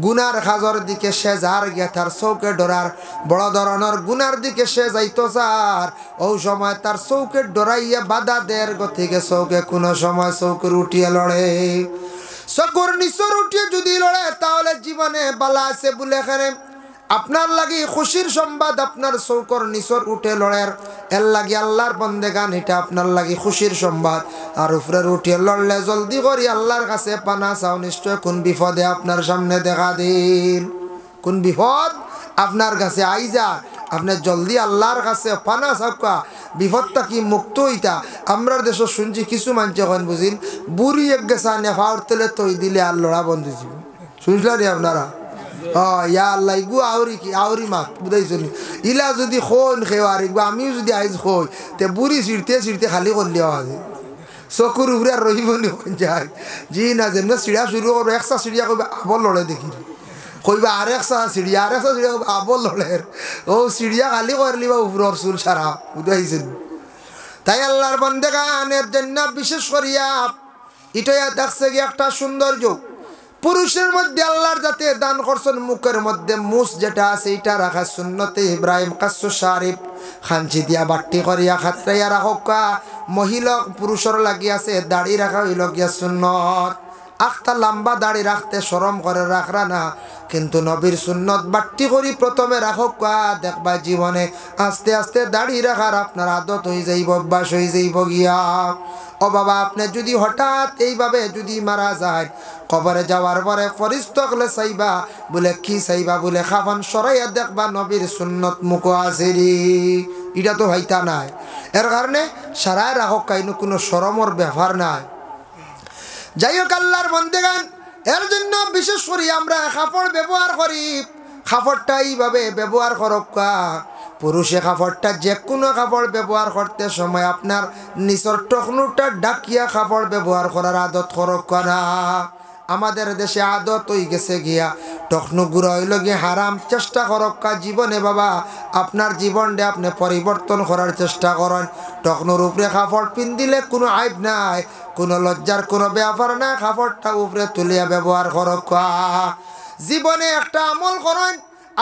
গুনার খাজর দিকে সে যার গিয়া তার চৌকে ডরার বড় ধরনের গুনার দিকে সে যাইতো চার, ওই সময় তার চৌকে ডরাইয়া বাধা দেয় গতিকে চৌকে কোনো সময় চৌকের উঠিয়ে লড়ে। চকুর নিচর উঠিয়ে যদি লড়ে তাহলে জীবনে বালা আছে বলে এখানে আপনার লাগি খুশির সংবাদ। আপনার চৌকর নিচর উঠে লড়ের এর লাগি আল্লাহর বন্দেগান, এটা আপনার লাগি খুশির সংবাদ। আর উপরের উঠিয়ে লড়লে জলদি করি আল্লাহর কাছে পানা চাও, নিশ্চয় কোন বিপদে আপনার সামনে দেখা দিন, কোন বিপদ আপনার কাছে আই যা, আপনি জলদি আল্লাহর কাছে পানা চাওকা, বিপদটা কি মুক্ত হইতা। আমরা দেশ শুনছি কিছু মানুষ এখন বুঝিন বুড়ি এক গেছা নেফাউর তেলে তৈ দিলে আর লড়া বন্ধ ছিল, শুনছিলেন রে আপনারা? ইয়া আল্লাহ ইগু আউরি কি আউরি মাত বুঝাইছো নি, ইলা যদি খোন খেও আর ইগু আমিও যদি আইজ খই তে বুড়ি ছিঁড়তে খালি করলে আছে চকুর উপরে আর রহিব নি যায়। জি না যেমন চিড়িয়া শুরু করবো, একসা চিড়িয়া কইবা আবল লড়ে দেখি, কইবা আর একসা চিড়িয়া কইবা আবল লড়ের। ও চিড়িয়া খালি করলি বা উপরের চুল সারা বুঝাইছেন। তাই আল্লাহর বন্দেগানের জন্য বিশেষ করিয়া এটাই দেখছে কি একটা সৌন্দর্য। পুরুষের মধ্যে আল্লাহর যাতে দান করছেন মুখের মধ্যে মুস যেটা আছে এটা রাখা সুন্নতে ইব্রাহিম কাসু শারিফ খাঞ্চি দিয়া বাট্টি করিয়া খাতরাইয়া রাখা। মহিলা পুরুষের লাগি আছে দাড়ি রাখা হইল গিয়া সুন্নত। আখটা লম্বা দাড়ি রাখতে শরম করে রাখরা না, কিন্তু নবীর সুন্নত বাট্টি করি প্রথমে রাখক। দেখবা জীবনে আস্তে আস্তে দাড়ি রাখার আপনার আদত হয়ে যাইব, অভ্যাস হয়ে যাইব গিয়া। ও বাবা আপনি যদি হঠাৎ এইভাবে যদি মারা যায়, কবরে যাওয়ার পরে ফরিস্তা হলে চাইবা বলে কি চাইবা বলে খাফান সরাইয়া দেখবা নবীর সুন্নত মুখ আছে রে, এটা তো হইতা নাই। এর কারণে সারায় রাখক, কাইনো কোনো শরমর ব্যাপার নাই। যাই হোক আল্লাহর বন্দেগান, এর জন্য বিশেষ করে আমরা কাপড় ব্যবহার করি। কাপড়টা এইভাবে ব্যবহার করক। পুরুষে কাপড়টা যে কোনো কাপড় ব্যবহার করতে সময় আপনার নিচর টকনুটা ডাকিয়া কাপড় ব্যবহার করার আদত করক না। আমাদের দেশে আদত হয়ে গেছে গিয়া টকনু গুঁড়ো হইল গিয়ে হারাম। চেষ্টা করক জীবনে বাবা আপনার জীবনটা আপনি পরিবর্তন করার চেষ্টা করেন। টকনুর উপরে কাপড় পিন্দিলে কোনো আইব নাই, কোনো লজ্জার কোনো ব্যাপার নাই। কাপড়টা উপরে তুলিয়া ব্যবহার করক। জীবনে একটা আমল করেন,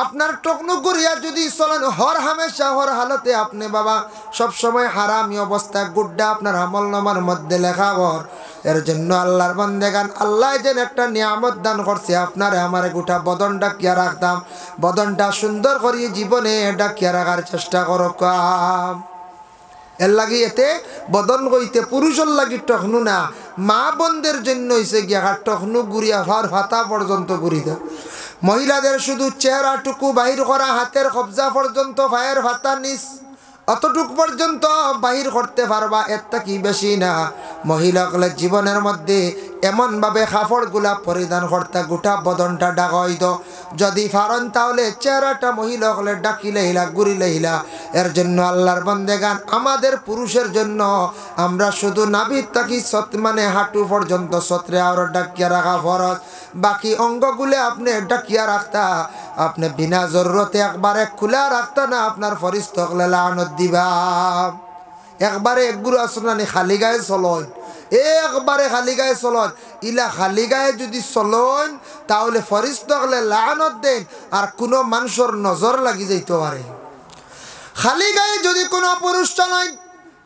আপনার টকনু গড়িয়া যদি চলেন হর হামেশা হর হালতে আপনি বাবা সবসময় হারামি অবস্থা গুড্ডা আপনার আমল নামার মধ্যে লেখাবর। এর জন্য আল্লাহর বান্দেগান আল্লাহ যেন একটা নিয়ামত দান করছে আপনারে আমারে গোটা বদন ডাকিয়া রাখতাম বদনটা সুন্দর করিয়ে জীবনে ডাকিয়া রাখার চেষ্টা করো কাম এর লাগি এতে বদন কইতে পুরুষের লাগি টখনু না মা বোনদের জন্য হইছে গিয়া টখনু গুড়িয়া ফার ফাতা পর্যন্ত গুড়ি দেয় মহিলাদের শুধু চেহারাটুকু বাহির করা হাতের কবজা পর্যন্ত ফায়ের ফাতা নিস অতটুক পর্যন্ত বাহির করতে পারবা এত কি বেশি না মহিলাগুলো জীবনের মধ্যে এমনভাবে কাপড়গুলা পরিধান করতে গোটা বদনটা ডাকাইত যদি পারেন তাহলে চেহারাটা মহিলাগুলো ডাকিলে হিলা ঘুরিলে হিলা এর জন্য আল্লাহর বান্দেগান আমাদের পুরুষের জন্য আমরা শুধু নাভির থাকি মানে হাঁটু পর্যন্ত সত্রে আর ডাকিয়া রাখা ফরজ বাকি অঙ্গগুলো আপনি ডাকিয়া রাখতা আপনি বিনা জরুরতে একবারে খোলা রাখতা না আপনার ফরিস্তকলে লানত দিবা একবারে একগুরু আসনানি খালি গায়ে চলন একবারে খালি গায়ে চলন ইলা খালি গায়ে যদি চলন তাহলে ফরিস্তকলে লানত দেন আর কোনো মানুষের নজর লাগি যাইতে পারে খালি গায়ে যদি কোনো পুরুষ চলেন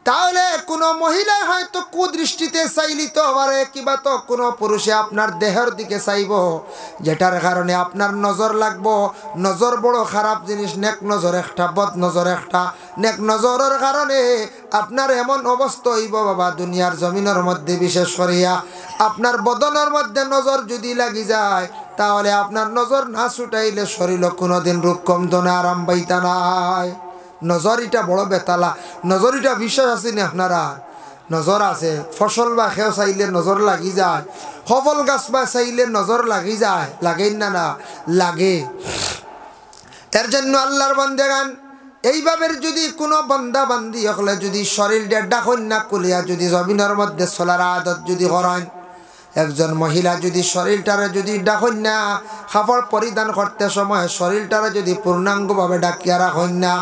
তাহলে কোনো মহিলা হয়তো কুদৃষ্টিতে চাইলিতে পারে কিবা তো কোনো পুরুষে আপনার দেহের দিকে চাইব যেটার কারণে আপনার নজর লাগবো নজর বড় খারাপ জিনিস নেক নজর একটা বদ নজর একটা নেক নজরের কারণে আপনার এমন অবস্থা হইব বাবা দুনিয়ার জমিনের মধ্যে বিশেষ করিয়া আপনার বদনের মধ্যে নজর যদি লাগি যায় তাহলে আপনার নজর না ছুটাইলে শরীরে কোনোদিন রূপ কমতো না আরাম পাইতা নাই নজরিটা বড় বেতালা নজরিটা বিশ্বাস আছে না আপনারা নজর আছে ফসল বা খেও চাইলে নজর লাগি যায় সফল গাছ বা চাইলে নজর লাগি যায় লাগে না না লাগে এর জন্য আল্লাহর বান্দেগান এইভাবে যদি কোনো বান্দা বান্দি হলে যদি শরীরটা ডাকন না কুলিয়া যদি জমিনের মধ্যে চলার আদত যদি করেন একজন মহিলা যদি শরীরটারে যদি ডাকন না কাপড় পরিধান করতে সময় শরীরটারে যদি পূর্ণাঙ্গভাবে ডাকিয়া রাখেন না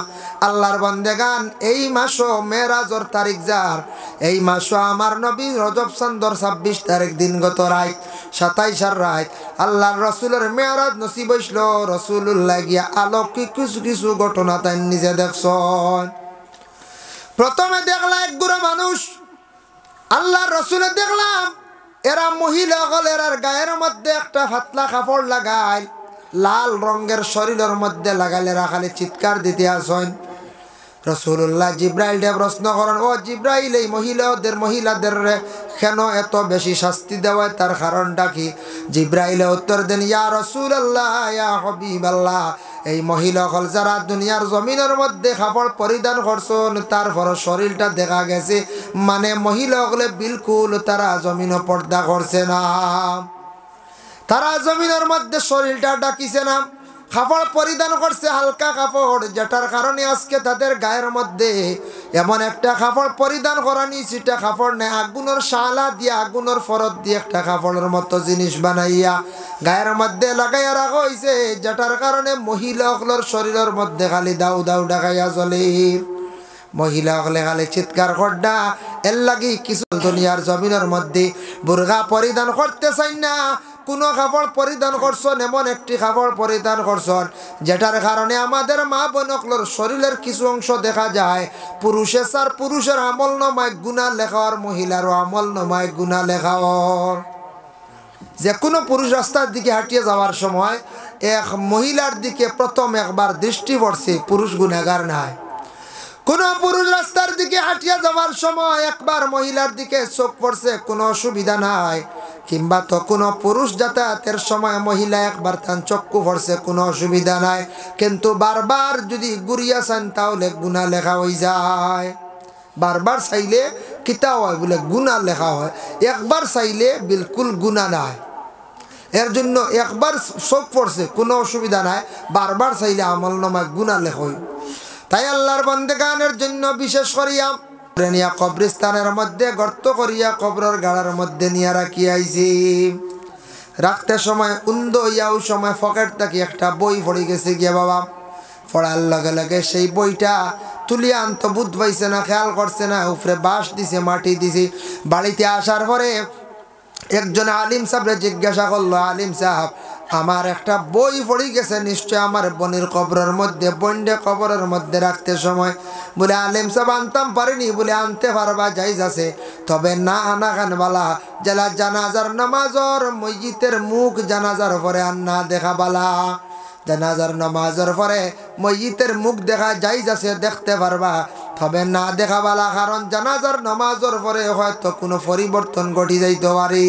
আল্লাহর বান্দেগান এই মাসও মেরাজর তারিখ যার এই মাসও আমার নবী রজব চন্দ্র 26 তারিখ দিনগত রাত 27 রাত আল্লাহর রসুলের মেরাজ নসিব হইল রসুলুল্লাহ গিয়া আলৌকিক কিছু কিছু ঘটনা তাই নিজে দেখছেন প্রথমে দেখলা এক গুড়া মানুষ আল্লাহর রসুলে দেখলাম এরা মহিলা গলের গায়ের মধ্যে একটা ফাতলা কাপড় লাগায় লাল রঙের শরীরের মধ্যে লাগালে রাখালে চিৎকার দিতে আসেন রসুল্লাহ জিব্রাইল প্রশ্ন করেন ও জিব্রাইল এই মহিলাদের কেন এত বেশি শাস্তি দেওয়া তার কারণটা কি জিব্রাইলে উত্তর দেন ইয়া রাসূলুল্লাহ ইয়া হাবিবাল্লাহ এই মহিলা হল যারা দুনিয়ার জমিনের মধ্যে কাপড় পরিধান করছেন তারপর শরীরটা দেখা গেছে মানে মহিলা হলে বিলকুল তারা জমিন পর্দা করছে না তারা জমিনের মধ্যে শরীরটা ডাকিছে না কাপড় পরিধান করছে হালকা কাপড় যেটার কারণে আজকে তাদের গায়ের মধ্যে এমন একটা কাপড় পরিধান করানি সেটা কাপড় নেই আগুনের শালা দিয়ে আগুনের ফরত দিয়ে একটা কাপড়ের মতো জিনিস বানাইয়া গায়ের মধ্যে লাগাইয়া রাখা হয়েছে যেটার কারণে মহিলাগুলোর শরীরের মধ্যে খালি দাউ দাউ ডাকাইয়া জ্বলে মহিলা হলে খালি চিৎকার করডা এর লাগি কিছু দুনিয়ার জমিনের মধ্যে বুরকা পরিধান করতে চাই না কোনো কাপড় পরিধান করছেন এমন একটি কাপড় পরিধান করছেন যেটার কারণে আমাদের মা বোনগুলোর শরীরের কিছু অংশ দেখা যায় পুরুষের আমল নমায় গুনাহ লেখার মহিলারও আমল নমায় গুনাহ লেখার যে কোনো পুরুষ রাস্তার দিকে হাঁটিয়ে যাওয়ার সময় এক মহিলার দিকে প্রথম একবার দৃষ্টি পড়ছে পুরুষ গুনাহগার নাই কোনো পুরুষ রাস্তার দিকে হাঁটিয়ে যাওয়ার সময় একবার মহিলার দিকে চোখ পড়ছে কোনো অসুবিধা নাই কিংবা তো কোনো পুরুষ যাতায়াতের সময় মহিলা একবার তার চক্ষু পড়ছে কোনো অসুবিধা নাই কিন্তু বারবার যদি ঘুরিয়া চান তাহলে গুনাহ লেখা হয়ে যায় বারবার চাইলে কিতা হয় বলে গুনাহ লেখা হয় একবার চাইলে বিলকুল গুনাহ নাই এর জন্য একবার চোখ পড়ছে কোনো অসুবিধা নাই বারবার চাইলে আমল নামায় গুনাহ লেখা হয় তাই আল্লাহর বান্দেগানের জন্য বিশেষ করিয়া নিয়া কবরস্থানের মধ্যে গর্ত করিয়া কবরের গাড়ার মধ্যে নিয়ে রাখি আইছি রাখতে সময় উন্দ ইয়াও সময় পকেট থেকে একটা বই পড়ে গেছে গিয়া বাবা পড়ার লগে লগে সেই বইটা তুলিয়া আনতো বুধ পাইছে না খেয়াল করছে না উপরে বাঁশ দিছে মাটি দিছে বাড়িতে আসার পরে একজন আলিম সাহেবরে জিজ্ঞাসা করলো আলিম সাহেব আমার একটা বই পড়ে গেছে নিশ্চয় আমার বোনের কবরের মধ্যে, বন্ডে কবরের মধ্যে রাখতে সময় বলে আলেম সাহেব আনতাম পারিনি, বলে আনতে পারবা যাইজ আছে, তবে না আনা খানবালা জেলা জানাজার নামাজর মসজিদের মুখ জানাজার পরে আন্না দেখা বালা। জানাজার নামাজের পরে মসজিদের মুখ দেখা যাইজ আছে, দেখতে পারবা, তবে না দেখা বালা, কারণ জানাজার নামাজের পরে হয়তো কোনো পরিবর্তন ঘটি যাইতে পারে।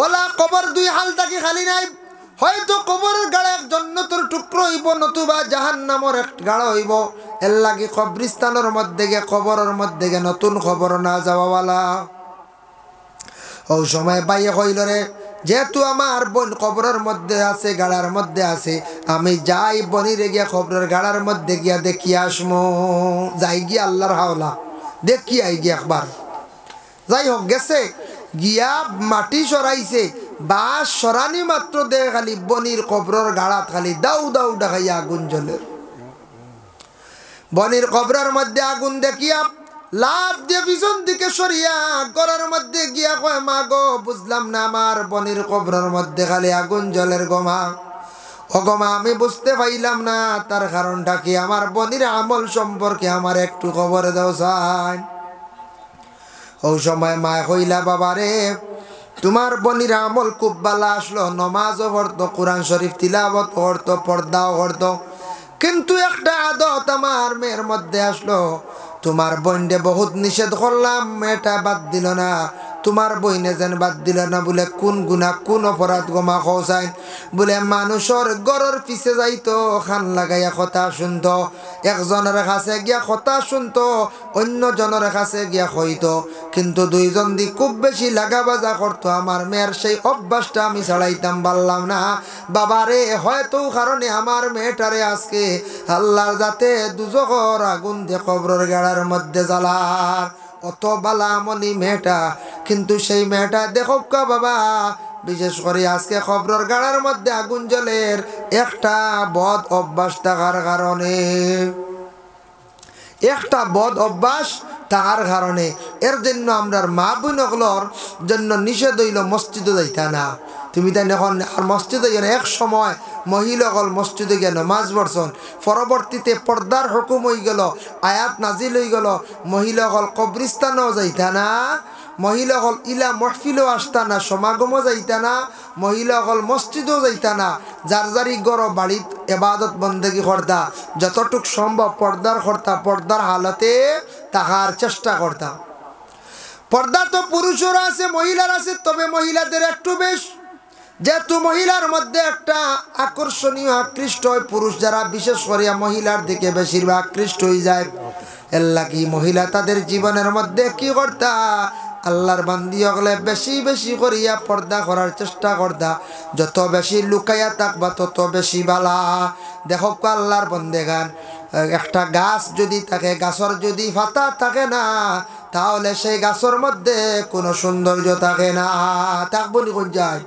ওলা কবর দুই হাল থাকি খালি নাই, হয়তো কবরের গাড়া এক জন্নতের টুকরো হইব, নতুবা জাহান্নামের এক গাড়া হইব। এর লাগি কবরিস্তানের মধ্যে গে কবরের মধ্যে গে নতুন খবর না যাওয়াওয়ালা। ও সময় বাইয়ে কইল রে, যেহেতু আমার বোন কবরের মধ্যে আছে, গাড়ার মধ্যে আছে, আমি যাই বনিরে গিয়া কবরের গাড়ার মধ্যে গিয়া দেখি আসমো। যাই গিয়া আল্লাহর হাওলা দেখি আই গিয়া একবার। যাই হোক গেছে গিয়া মাটি সরাইছে, বাস সরানি মাত্র দেখে খালি বনির কবরের গাড়াত খালি দাউ দাউ ডাকাইয়া আগুন জ্বলে। বনির কবরের মধ্যে আগুন দেখিয়া লাভ দিয়ে পিছন দিকে সরিয়া ঘরের মধ্যে গিয়া কয়, মা গো বুঝলাম না, আমার বনির কবরের মধ্যে খালি আগুন জ্বলের গোমা। ও গোমা আমি বুঝতে পাইলাম না, তার কারণটা কি? আমার বনির আমল সম্পর্কে আমার একটু খবর দাও চাই। ও সময় মা কইলা, বাবা রে তোমার বনির আমল খুব ভালো আসলো, নমাজও পড়তো, কোরআন শরীফ তিলাওয়াত করতো, পর্দাও করতো, কিন্তু একটা আদত আমার মেয়ের মধ্যে আসলো। তোমার বইনে বহুত নিষেধ করলাম, মেয়েটা বাদ দিল না। তোমার বইনে যেন বাদ দিল না, বলে কোন গুনাহ কোন অপরাধ গোমা খোঁজাইন? বলে মানুষের গরর পিছে যাইতো, খান লাগাইয়া কথা শুনতো, একজনের কাছে গিয়া কথা শুনতো, অন্য জনের কাছে গিয়া হইতো, কিন্তু দুইজন দি খুব বেশি লাগা বাজা করতো। আমার মেয়ের সেই অভ্যাসটা আমি ছাড়াইতাম পারলাম না। বাবারে হয়তো কারণে আমার মেয়েটারে আজকে আল্লাহর যাতে দুজখর আগুন দিয়ে কবরের গাড়ার মধ্যে জ্বালার। অত বালা আমলি মেয়েটা, কিন্তু সেই মেয়েটা দেখো কা বাবা, বিশেষ করে আজকে কবরের গাড়ার মধ্যে আগুন জ্বলের একটা বদ অভ্যাস থাকার কারণে, একটা বদ অভ্যাস থাকার কারণে। এর জন্য আমরা মা বোনগুলোর জন্য নিষেধ হইল মসজিদে যাইতা না। তুমি তাই এখন আর মসজিদে গেলে এক সময় মহিলাগল মসজিদে গিয়ে নামাজ পড়ছন, পরবর্তীতে পর্দার হুকুম হয়ে গেল, আয়াত নাজিল হয়ে গেল, মহিলাগল কবরিস্তানও যাইতা না, মহিলাগল ইলা মহফিলও আসতা না, সমাগমও যাইতা না, মহিলাগল মসজিদও যাইতা না। যার যারি গড় বাড়িত এবাদত বন্দেগি করতা, যতটুক সম্ভব পর্দার করতা, পর্দার হালতে তাহার চেষ্টা করতা। পর্দা তো পুরুষের আছে, মহিলার আছে, তবে মহিলাদের একটু বেশ, যেহেতু মহিলার মধ্যে একটা আকর্ষণীয় আকৃষ্ট হয়, পুরুষ যারা বিশেষ করিয়া মহিলার দিকে বেশিরভাগ আকৃষ্ট হয়ে যায়। এর লাগি মহিলা তাদের জীবনের মধ্যে কি করতা, আল্লাহর বান্দি হলে বেশি বেশি করিয়া পর্দা করার চেষ্টা করতা। যত বেশি লুকাইয়া থাকবা তত বেশি বালা। দেখো আল্লাহর বন্দেগান, একটা গাছ যদি থাকে, গাছের যদি পাতা থাকে না, তাহলে সেই গাছের মধ্যে কোনো সৌন্দর্য থাকে না। তাক বলি কোন যায়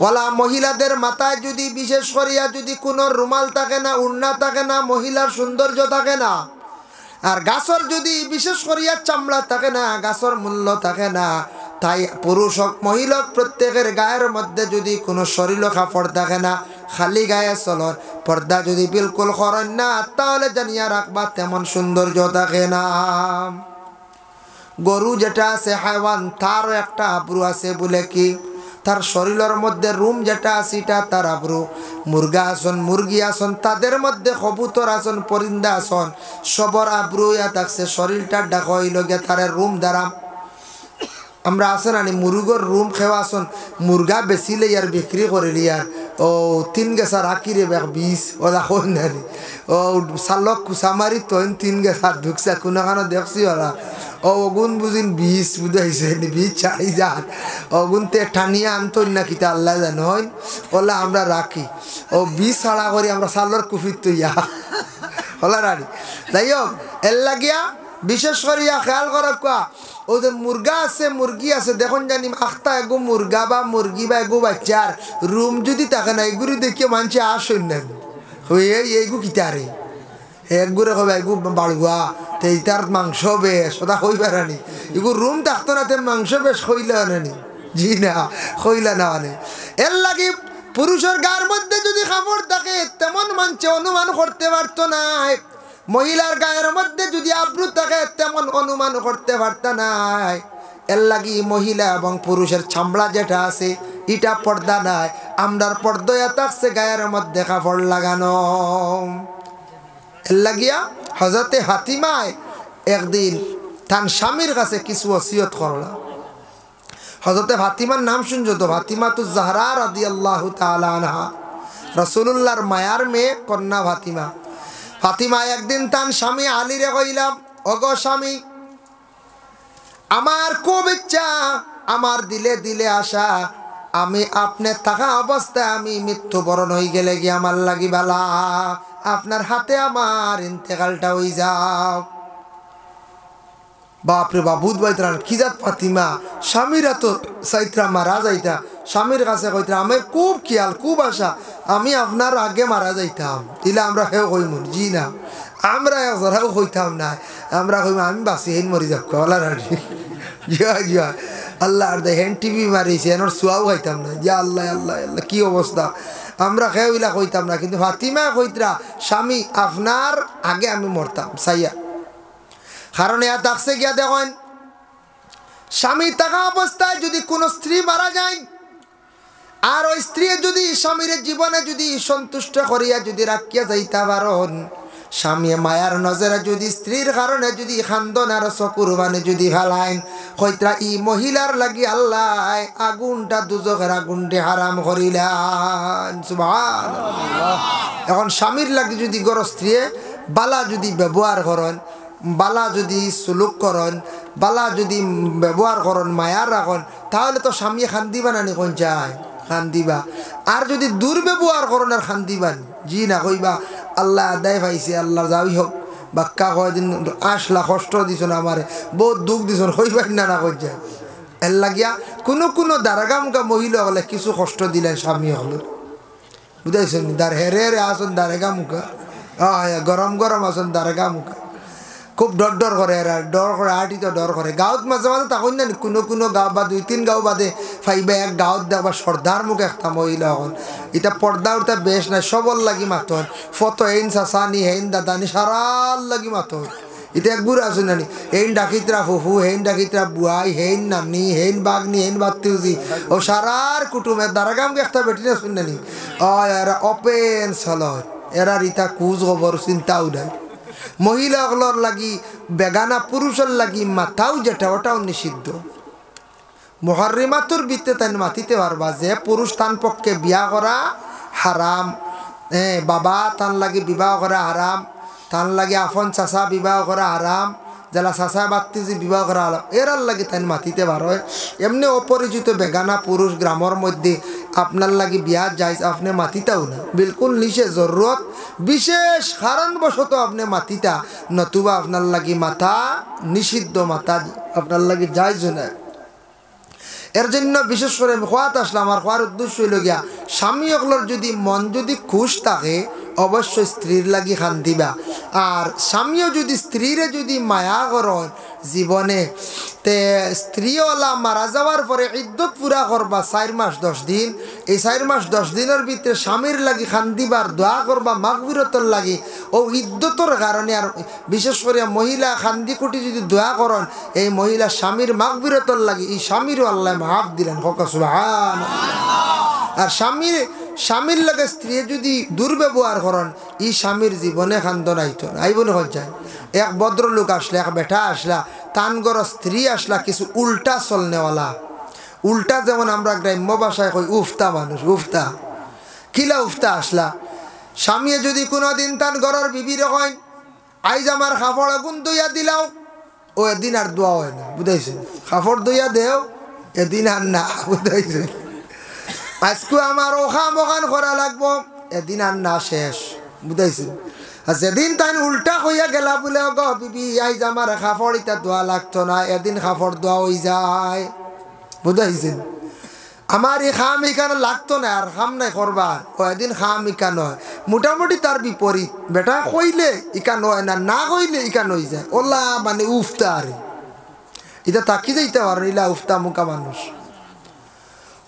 ওলা মহিলাদের মাথায় যদি বিশেষ করিয়া যদি কোনো রুমাল থাকে না, উড়না থাকে না, মহিলার সৌন্দর্য থাকে না। আর গাছের যদি বিশেষ করিয়া চামড়া থাকে না, গাছের মূল্য থাকে না। তাই পুরুষ হোক মহিলা প্রত্যেকের গায়ের মধ্যে যদি কোনো শরীর কাপড় থাকে না, খালি গায়ে চলন, পর্দা যদি বিলকুল করেন না, তাহলে জানিয়া রাখবা তেমন সৌন্দর্য থাকে না। গরু যেটা আছে হাইওয়ান, তারও একটা আব্রু আছে, বলে কি তার শরীরের মধ্যে রুম যেটা আছে এটা তার আব্রু। মুরগা আসন, মুরগি আসন, তাদের মধ্যে কবুতর আসন, পরিন্দা আসন, সবর আব্রু ইয়া থাকছে, শরীরটা ডাকা হইল গে তার রুম দ্বারা। আমরা আসেন আনি মুরগর রুম খেওয়া আসন, মুরগা বেচিলে ইয়ার বিক্রি করিলি আর ও 3 গেছা রাখি রে বেক 20 ও দেখো নানি ও সালক কুসামারি তৈন 3 গেছা ঢুকছে কোনখানে দেখছি ওরা ও ওগুন বুঝিন 20 বুঝাইছে 20 চাই যান ওগুনতে ঠানিয়া আনতই না কিতা আল্লাহ জানো হয় ওলা আমরা রাখি ও 20 ছাড়া করি আমরা সালর কুফির তৈয়া ওলা রানি যাই হোক এর লাগিয়া বিশেষ করিয়া খেয়াল করা কোয়া ওদের মুরগা আছে, মুরগি আছে, দেখুন জানি আখতা এগো মুরগা বা মুরগি বা এগো বাচ্চার রুম যদি থাকে না, এগুলি দেখিয়ে মানুষ আসুন না এইগু কিতারে একগুরে কবে এগু বাড়ুয়া তেইতার মাংস বেশ ওটা হই পারানি এগু রুম থাকতো না, মাংস বেশ হইলে আনেনি জি না হইলা না আনে। এর লাগে পুরুষের গায়ের মধ্যে যদি কাপড় থাকে তেমন মানুষ অনুমান করতে পারত না, মহিলার গায়ের মধ্যে যদি আব্রু থাকে তেমন অনুমান করতে পারত না। এর লাগি মহিলা এবং পুরুষের চামড়া যেটা আছে এটা পর্দা নাই, আমরার পর্দা থাকছে গায়ের মধ্যে কাপড় লাগানো। এর লাগিয়া হযরতে ফাতিমায় একদিন তার স্বামীর কাছে কিছু ওসিয়ত করলাম। হযরতে ফাতিমার নাম শুনছো তো? ফাতিমাতুজ জাহরা রাদিয়াল্লাহু তাআলা আনহা, রাসূলুল্লাহর মায়ার মেয়ে কন্যা ফাতিমা। ফাতিমা একদিন তার স্বামী আলীরে কইলাম, ওগো স্বামী, আমার খুব ইচ্ছা, আমার দিলে দিলে আশা, আমি আপনি থাকা অবস্থায় আমি মৃত্যুবরণ হয়ে গেলে গিয়ে আমার লাগি বালা, আপনার হাতে আমার ইন্তেকালটা হয়ে যাও। বাপরে বাপ, বুধবাইতরান কি জাত ফাতিমা, স্বামীরা তো সাইত্রা মারা যাইতা, স্বামীর কাছে কইতা আমার খুব খেয়াল খুব আশা, আমি আপনার আগে মারা যাইতাম। দিলে আমরা হেও কইম জি না, আমরা একজরাও কইতাম না, আমরা কইম আমি বাঁচি হেন মরি যাক কলার আর জিয়া জিয়া আল্লাহ আর দেখেন টিভি মারিছে এনার চুয়াও খাইতাম না, যা আল্লাহ আল্লাহ আল্লাহ কি অবস্থা, আমরা খেউলা কইতাম না। কিন্তু ফাতিমা কইতরা স্বামী আপনার আগে আমি মরতাম সাইয়া। কারণ এ দেখছে গিয়া দেখেন, স্বামী থাকা অবস্থায় যদি কোনো স্ত্রী মারা যায় আর ওই স্ত্রী যদি স্বামীর জীবনে যদি সন্তুষ্ট করিয়া যদি রাখিয়া যাইতে পারেন, স্বামী মায়ার নজরে যদি স্ত্রীর কারণে যদি খান্দন আর চকুর মানে যদি ফেলাইন, কইতরা ই মহিলার লাগি আল্লাহ আগুনটা দুজকের আগুনটি হারাম করিলেন। সুবহানাল্লাহ। এখন স্বামীর লাগি যদি গড় স্ত্রী বালা যদি ব্যবহার করেন, বালা যদি সুলুক করেন, বালা যদি ব্যবহার করেন, মায়ার রাখেন, তাহলে তো স্বামী খান দিবা না নি কোন চায় খান দিবা। আর যদি দুর্ব্যবহার করেন আর খান দিবান জি না, কইবা আল্লাহ আদায় পাইছে, আল্লাহ যাই হোক বাক্কা কয়দিন আসলা কষ্ট দিছ না আমারে, বহুত দুঃখ দিছ, হইবাই না না কই যায়। এর লাগিয়া কোনো কোনো দারাগামুখা মহিলা হলে কিছু কষ্ট দিলেন স্বামী হল, বুঝাইছেন? দার হেরে হেরে আসুন দারেগা মুখা, গরম গরম আসুন দারেগা মুখা, খুব ডর ডর করে, এরা ডর করে, আটি তো ডর করে। গাঁৱত মাঝে মাঝে তখন না কোনো কোনো গাঁও বা 2-3 গাঁও বাদে ফাইবা এক গাঁৱত দেখবা সর্দার মুখে একটা মহিলা হন, এটা পর্দা উঠা বেশ নাই, সবল লাগি মাতন, ফটো হেন চাচানি হেন দাদানি সারাল লাগি মাতন। এটা একবার আসুন নানি, হেন ডাকিতরা ফুফু, হেন ডাকিতরা বুয়াই, হেন নানি, হেন বাগনি, হেন বাত্তিউজি, ও সারার কুটুমের দারাগামকে একটা বেটি না শুন নানি, এরা ওপেন চলত, এরা রিতা কুজ খবর চিন্তা উঠায়। মহিলাগুলোর লাগি বেগানা পুরুষের লাগি মাথাও যেটা ওটাও নিষিদ্ধ। মুহাররিমাতুর ভিতরে তাই মাতিতে পারবা যে পুরুষ তান পক্ষে বিয়া করা হারাম, বাবা তান লাগি বিবাহ করা হারাম, তান লাগি আফন চাচা বিবাহ করা হারাম, যারা চাচা বাত্তিজি বিবাহ করা হারাম, এরার লাগি তাই মাতিতে পারো। এমনি অপরিচিত বেগানা পুরুষ গ্রামের মধ্যে আপনার লাগি বিয়া যাই আপনি মাতিতাও না, বিলকুল নিষে, জরুরত বিশেষ কারণবশত আপনি মাতিতা, নতুবা আপনার লাগি মাথা নিষিদ্ধ, মাথা আপনার লাগি যাইজ না। এর জন্য বিশেষ করে আমি খোয়াত আসলাম, আমার খোয়ার উদ্দেশ্য হইল গিয়া স্বামী অকলর যদি মন যদি খুশ থাকে অবশ্যই স্ত্রীর লাগি খান দিবা। আর স্বামীও যদি স্ত্রীরে যদি মায়া করেন জীবনে, তে স্ত্রীওয়ালা মারা যাওয়ার পরে ইদ্যত পুরা করবা 4 মাস 10 দিন, এই 4 মাস 10 দিনের ভিতরে স্বামীর লাগি খান দিবার দোয়া করবা মাগফিরতর লাগি, ও ইদ্যতর কারণে। আর বিশেষ করে মহিলা খান্দি কুটি যদি দোয়া করেন এই মহিলা স্বামীর মাগফিরতর লাগি, এই স্বামীরও আল্লাহ মাফ দিলেন, হোক সুবহানাল্লাহ। আর স্বামীর লাগে স্ত্রী যদি দুর্ব্যবহার করেন এই স্বামীর জীবনে খান্দন আইত না, আইব না যায়। এক ভদ্রলোক আসলা, এক বেটা আসলা, তানগর স্ত্রী আসলা কিছু উল্টা চলনেওয়ালা, উল্টা যেমন আমরা গ্রাম্য ভাষায় কই উফতা মানুষ, উফতা কিলা উফতা আসলা। স্বামী যদি কোনোদিন তান ঘরের বিবির কয় আইজ আমার কাপড় আগুন দইয়া দিলাও, ও এদিন আর দোয়া হয় না, বুঝাইছে? কাপড় দইয়া দেও এদিন আর না, বুঝাইছে? আজকে আমার ওখান ওখান করা লাগবো, এদিন আর না, শেষ, বুঝাইছে? আর যেদিন তাই উল্টা হইয়া গেলা বলে গো বিবি আইজ আমার কাপড় ইটা দোয়া লাগতো না, এদিন কাপড় দোয়া হয়ে যায়, বুঝাইছেন? আমার এই খাম ইকানো লাগতো না আর খাম নাই করবার, ও এদিন খাম ইকান হয়। মোটামুটি তার বিপরীত, বেটা কইলে ইকান হয় না, না কইলে ইকান হয়ে যায়, ওলা মানে উফতা। আর এটা তাকি যাইতে পারো, ইলা উফতা মুখা মানুষ।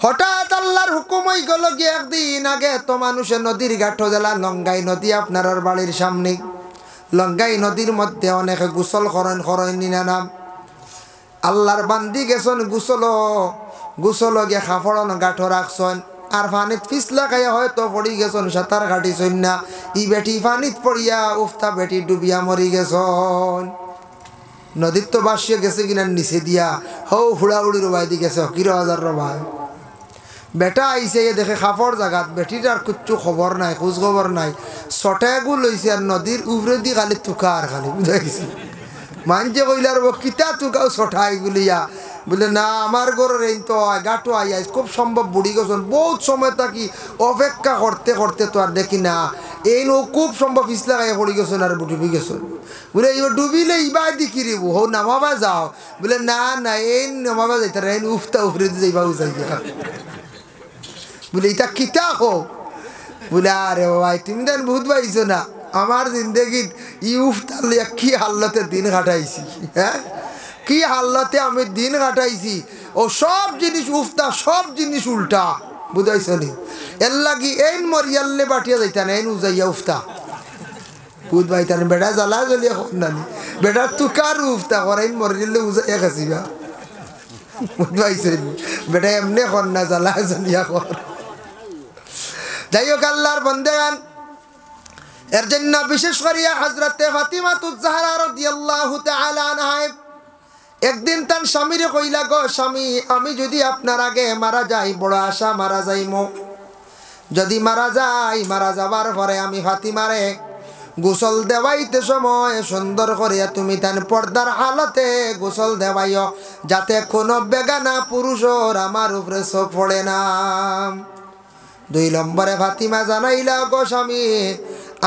হঠাৎ আল্লাহর হুকুম হয়ে গেল কি একদিন আগে তো মানুষের নদীর ঘাট জেলা লঙ্গাই নদী আপনার বাড়ির সামনে। লঙ্গাই নদীর মধ্যে অনেকে গোসল করেন নিনা নাম আল্লাহর বান্দি গেছেন গোসল গিয়ে খাফড়ন গাঠো রাখছেন আর পানিত ফিসলা খাইয়া হয়তো পড়ি গেছেন সাঁতার কাটিছেন না ই বেটি পানিত পড়িয়া উফতা বেটি ডুবিয়া মরি গেছেন। নদীর তো বাসিয়ে গেছে কিনা নিচে দিয়া হৌ হুড়াহুড়ি রবাই দি গেছে কিরো হাজার রবাই বেটা আইসে দেখে খাফর জায়গাত বেটির আর কিচ্ছু খবর নাই খোঁজ খবর নাই ছটাগু লইছে আর নদীর উপরে দি খালি তুকা আর খালি বুঝা গেছি মানছে কইলার কিতা তুকাও ছটাই গুলিয়া বলে না আমার ঘরের এই তো গাটো আইয়াই খুব সম্ভব বুড়ি গেছেন বহুত সময় থাকি অপেক্ষা করতে করতে তো আর দেখি না এই নো খুব সম্ভব ফিসলা খাইয়া পড়ি গেছেন আর ডুবি গেছেন বলে এবার ডুবিলে ইবা দেখি রিব হো নামাবা যাও বলে না না এই নামাবা যাইতে এই উফতা উফরে যাইবা উচাইয়া বলে এটা কিতা হো বলে আরে ভাই তুমি দেন বহুত পাইছো না আমার জিন্দগিত ই উফতার লিয়া কি হাল্লতে দিন কাটাইছি হ্যাঁ কি হাল্লতে আমি দিন কাটাইছি ও সব জিনিস উফতা সব জিনিস উল্টা বুঝাইছ নি এর লাগি এইন মরিয়াল্লে বাটিয়া যাইতা না এইন উজাইয়া উফতা বুঝ পাইতা না বেটা জ্বালা জ্বলিয়া কর নানি বেটার তুকার উফতা করাইন মরিয়াল্লে উজাইয়া খাসিবা বুঝ পাইছ বেটা এমনি কর না জ্বালা জ্বলিয়া কর। যাই হোক আল্লাহর বান্দাগান এর জন্য বিশেষ করিয়া হযরতে ফাতিমাতুজ জাহরা রাদিয়াল্লাহু তাআলা আনহা একদিন তার স্বামীরে কইলা গো স্বামী আমি যদি আপনার আগে মারা যাই বড় আশা মারা যাইমো যদি মারা যাবার পরে আমি ফাতিমারে গোসল দেওয়াইতে সময় সুন্দর করিয়া তুমি তান পর্দার হালতে গোসল দেওয়াইও যাতে কোনো বেগানা পুরুষর আমার উপরে চোখ পড়ে না। 2 নম্বরে ফাতিমা জানাইলা গো স্বামী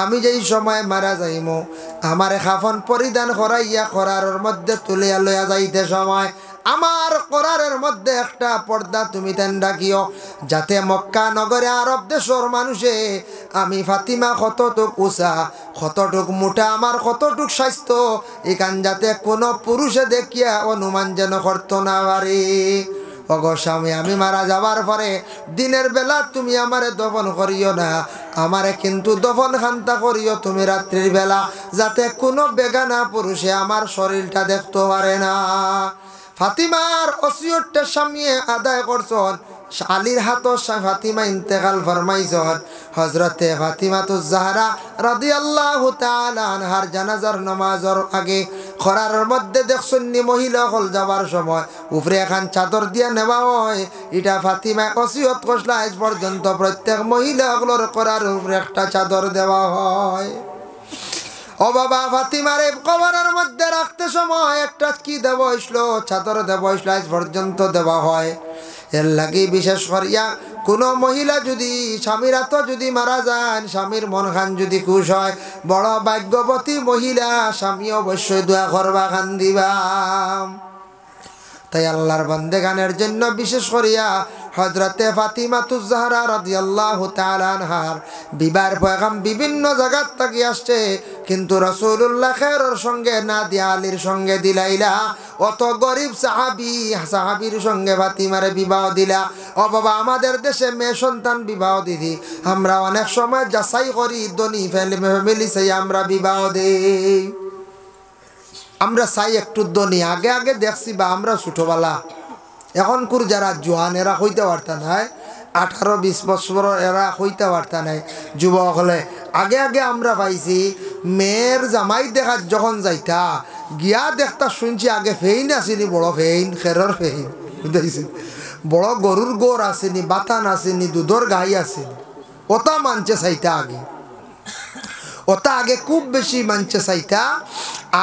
আমি যেই সময় মারা যাইমো আমারে কাফন পরিধান করাইয়া করারের মধ্যে তুলিয়া লইয়া যাইতে সময় আমার করারের মধ্যে একটা পর্দা তুমি তেন রাখিও যাতে মক্কা নগরে আরব দেশের মানুষে আমি ফাতিমা কতটুক উঁচা কতটুক মোটা আমার কতটুক স্বাস্থ্য এখান যাতে কোনো পুরুষে দেখিয়া অনুমান যেন করতো না পারে। ওগো স্বামী আমি মারা যাবার পরে দিনের বেলা তুমি আমারে দফন করিও না আমারে কিন্তু দফন খান্তা করিও তুমি রাত্রির বেলা যাতে কোনো বেগানা পুরুষে আমার শরীরটা দেখতে পারে না। ফাতিমার ওসিয়তটা স্বামী আদায় করছেন আলীর হাতর ফাতিমা ইন্তেকাল ফরমাইছেন হযরতে ফাতিমাতুজ জাহরা রাদিয়াল্লাহু তাআলা আনহার জানাজার নামাজের আগে খরারের মধ্যে দেখছেন নি মহিলা হল যাবার সময় উপরে এখন চাদর দিয়া নেওয়া হয় এটা ফাতিমা ওসিয়ত করছিল আজ পর্যন্ত প্রত্যেক মহিলা হলর করার উপরে একটা চাদর দেওয়া হয়। ও বাবা ফাতিমারে কবরের মধ্যে রাখতে সময় একটা কি দেওয়া হইছিল চাদর দেওয়া হইছিল আজ পর্যন্ত দেওয়া হয়। এর লাগি বিশেষ করিয়া কোনো মহিলা যদি স্বামীরা তো যদি মারা যান স্বামীর মন খান যদি খুশ হয় বড় ভাগ্যবতী মহিলা স্বামী অবশ্যই দোয়া করবা খান দিবা। তাই আল্লাহর বান্দেগানের জন্য বিশেষ করিয়া হযরতে ফাতিমাতুজ জাহরা রাদিয়াল্লাহু তাআলা আনহার বিবাহের পয়গাম বিভিন্ন জায়গার থেকে আসছে কিন্তু রাসূলুল্লাহ খেরের সঙ্গে না দিয়া আলীর সঙ্গে দিলাইলা অত গরিব সাহাবীর সঙ্গে ফাতিমারে বিবাহ দিলা। ও বাবা আমাদের দেশে মেয়ে সন্তান বিবাহ দিদি আমরা অনেক সময় যাচাই করি ধনী ফ্যামিলি চাই আমরা বিবাহ দেই আমরা চাই একটু ধনী আগে আগে দেখছি বা আমরা ছোটবেলা এখনকার যারা জোয়ান এরা হইতে পারতা নাই 18-20 বছর এরা হইতে পারতা নাই যুবক হলে আগে আগে আমরা পাইছি মেয়ের জামাই দেখা যখন যাইতা গিয়া দেখতা শুনছি আগে ফেইন আসেনি বড় ফেইন খেরর ফেইন বুঝাইছি বড় গরুর গোর আসেনি বাতান আসেনি দুধর গাই আসেনি ওটা মানছে চাইতা আগে ওটা আগে খুব বেশি মানছে চাইতা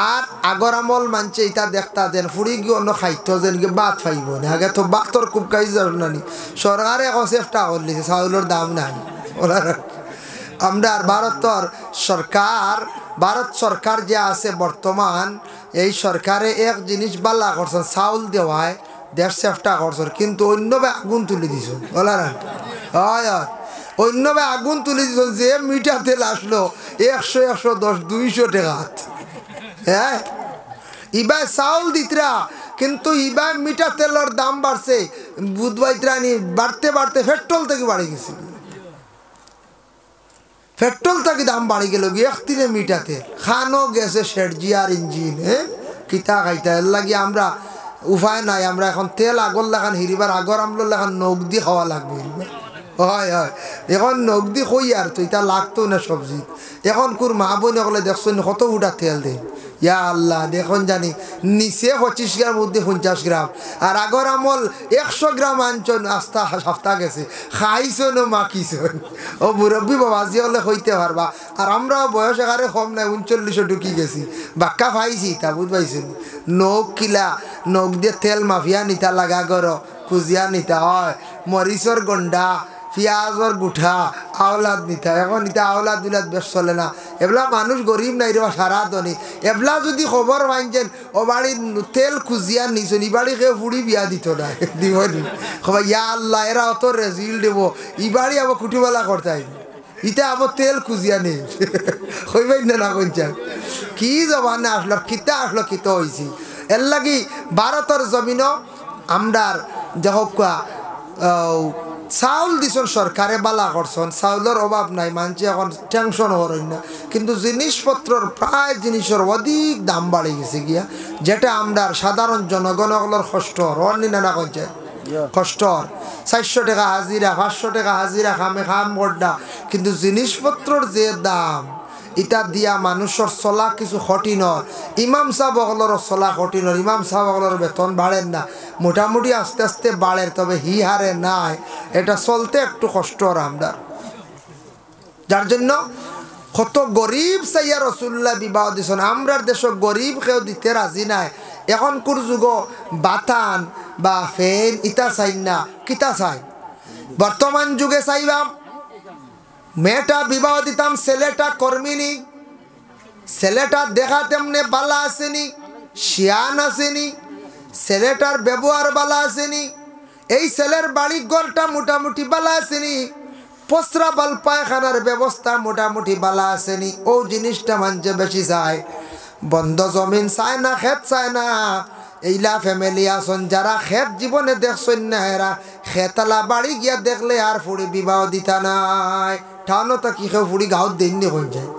আর আগর আমল মানছে এটা দেখতা যেন ফুড়ি গিয়ে অন্য খাইতো যেন বাত পাইব না আগে তো বাতর খুব কাজ জানি সরকারে এখন চেষ্টা করলিছে চাউলের দাম নাই ওরা আমরা ভারত সরকার যে আছে বর্তমান এই সরকারে এক জিনিস বালা করছেন চাউল দেওয়ায় দেশ চেষ্টা করছেন কিন্তু অন্যভাবে আগুন তুলে দিছ ওলা না হয় অন্যভাবে আগুন তুলে দিছ যে মিটার তেল আসলো 100, 110, 200 টাকা হ্যাঁ এবার চাউল দিতরা কিন্তু ইবা মিঠা তেলের দাম বাড়ছে বুধবাইত্রানি বাড়তে বাড়তে পেট্রোল থেকে বাড়ি গেছে পেট্রোল থেকে দাম বাড়ি গেল গিয়ে একদিনে মিটাতে খানো গেছে শেরজিয়ার ইঞ্জিন কিতা খাইতা এর লাগি আমরা উপায় নাই আমরা এখন তেল আগর লাগান হিরিবার আগর আমলো লাগান নখ দিয়ে খাওয়া লাগবে হয় হয় এখন নখ দিয়ে কই আর তো এটা লাগতো না সবজি এখন কোর মা বোন হলে দেখছো কত উঠা তেল দেয় ইয়া আল্লাহ দেখুন জানি নিচে 25 গ্রাম মধ্যে 50 গ্রাম আর আগর আমল 100 গ্রাম আনছন আস্তা সপ্তাহ গেছে খাইছন মাখিছন ও মুরব্বী বাবাজি হলে হইতে পারবা আর আমরা বয়স এগারে কম নাই 39 ঢুকি গেছি বাক্কা পাইছি তা বুঝ পাইছেন নখ কিলা নখ দিয়ে তেল মাফিয়া নিতা লাগা করো কুজিয়া নিতা হয় মরিচর গন্ডা পিঁয়াজর গুঠা আওলাদ নিতা এখন নিতা আওলাদ দুলাদ বেশ চলে না এবলা মানুষ গরিব নাই রে সারা দনি এবলা যদি খবর পাইছেন ও বাড়ির তেল খুঁজিয়া নিছনি বাড়ি কেউ ফুড়ি বিয়া দিত না দিবনি খবর ইয়া আল্লাহ এরা অত রেজিল দেব ই বাড়ি আবার কুটিবেলা করতাই ইটা আবার তেল খুঁজিয়া নেই হইবাই না কইছেন কি জবানে আসলো কিতা আসলো কিতা হয়েছি এর লাগি ভারতের জমিনও আমরার দেখুয়া চাউল দিছন সরকারে বালা করছেন চাউলের অভাব নাই মানুষ এখন টেনশন হরই না কিন্তু জিনিসপত্রর প্রায় জিনিসের অধিক দাম বাড়ে গেছে গিয়া যেটা আমরা সাধারণ জনগণগুলোর কষ্ট হরনি না কইছে কষ্ট 400 টাকা হাজিরা 500 টাকা হাজিরা খামে খাম গড্ডা কিন্তু জিনিসপত্রর যে দাম ইটা দিয়া মানুষের চলা কিছু কঠিনর ইমাম সাহেবগুলোর চলা কঠিনর ইমাম সাহেবগুলোর বেতন বাড়েন না মোটামুটি আস্তে আস্তে বাড়ে তবে হি হারে নাই এটা চলতে একটু কষ্টর আমরা যার জন্য কত গরিব চাইয়া রসুল্লাহ বিবাহ দিছেন আমরার দেশ গরিব কেউ দিতে রাজি নাই এখন কোর যুগ বাতান বা ফেন ইটা চাই না কিতা চাই বর্তমান যুগে চাইবাম মেয়েটা বিবাহ দিতাম ছেলেটা কর্মিনী ছেলেটা দেখা তেমনে বালা আসেনি শিয়ান আসেনি ছেলেটার ব্যবহার বালা আসেনি এই ছেলের বাড়ি ঘরটা মোটামুটি বালা আসেনি পসরা বাল পায়খানার ব্যবস্থা মোটামুটি বালা আসেনি ও জিনিসটা মানছে বেশি চায় বন্ধ জমিন চায় না খেত চায় না এইলা ফ্যামিলি আসন যারা খেত জীবনে দেখছেন না এরা খেতালা বাড়ি গিয়া দেখলে আর ফুড়ি বিবাহ দিতা নাই টাউনও তো কি কেউ ফুড়ি গাঁত দিন হয়ে যায়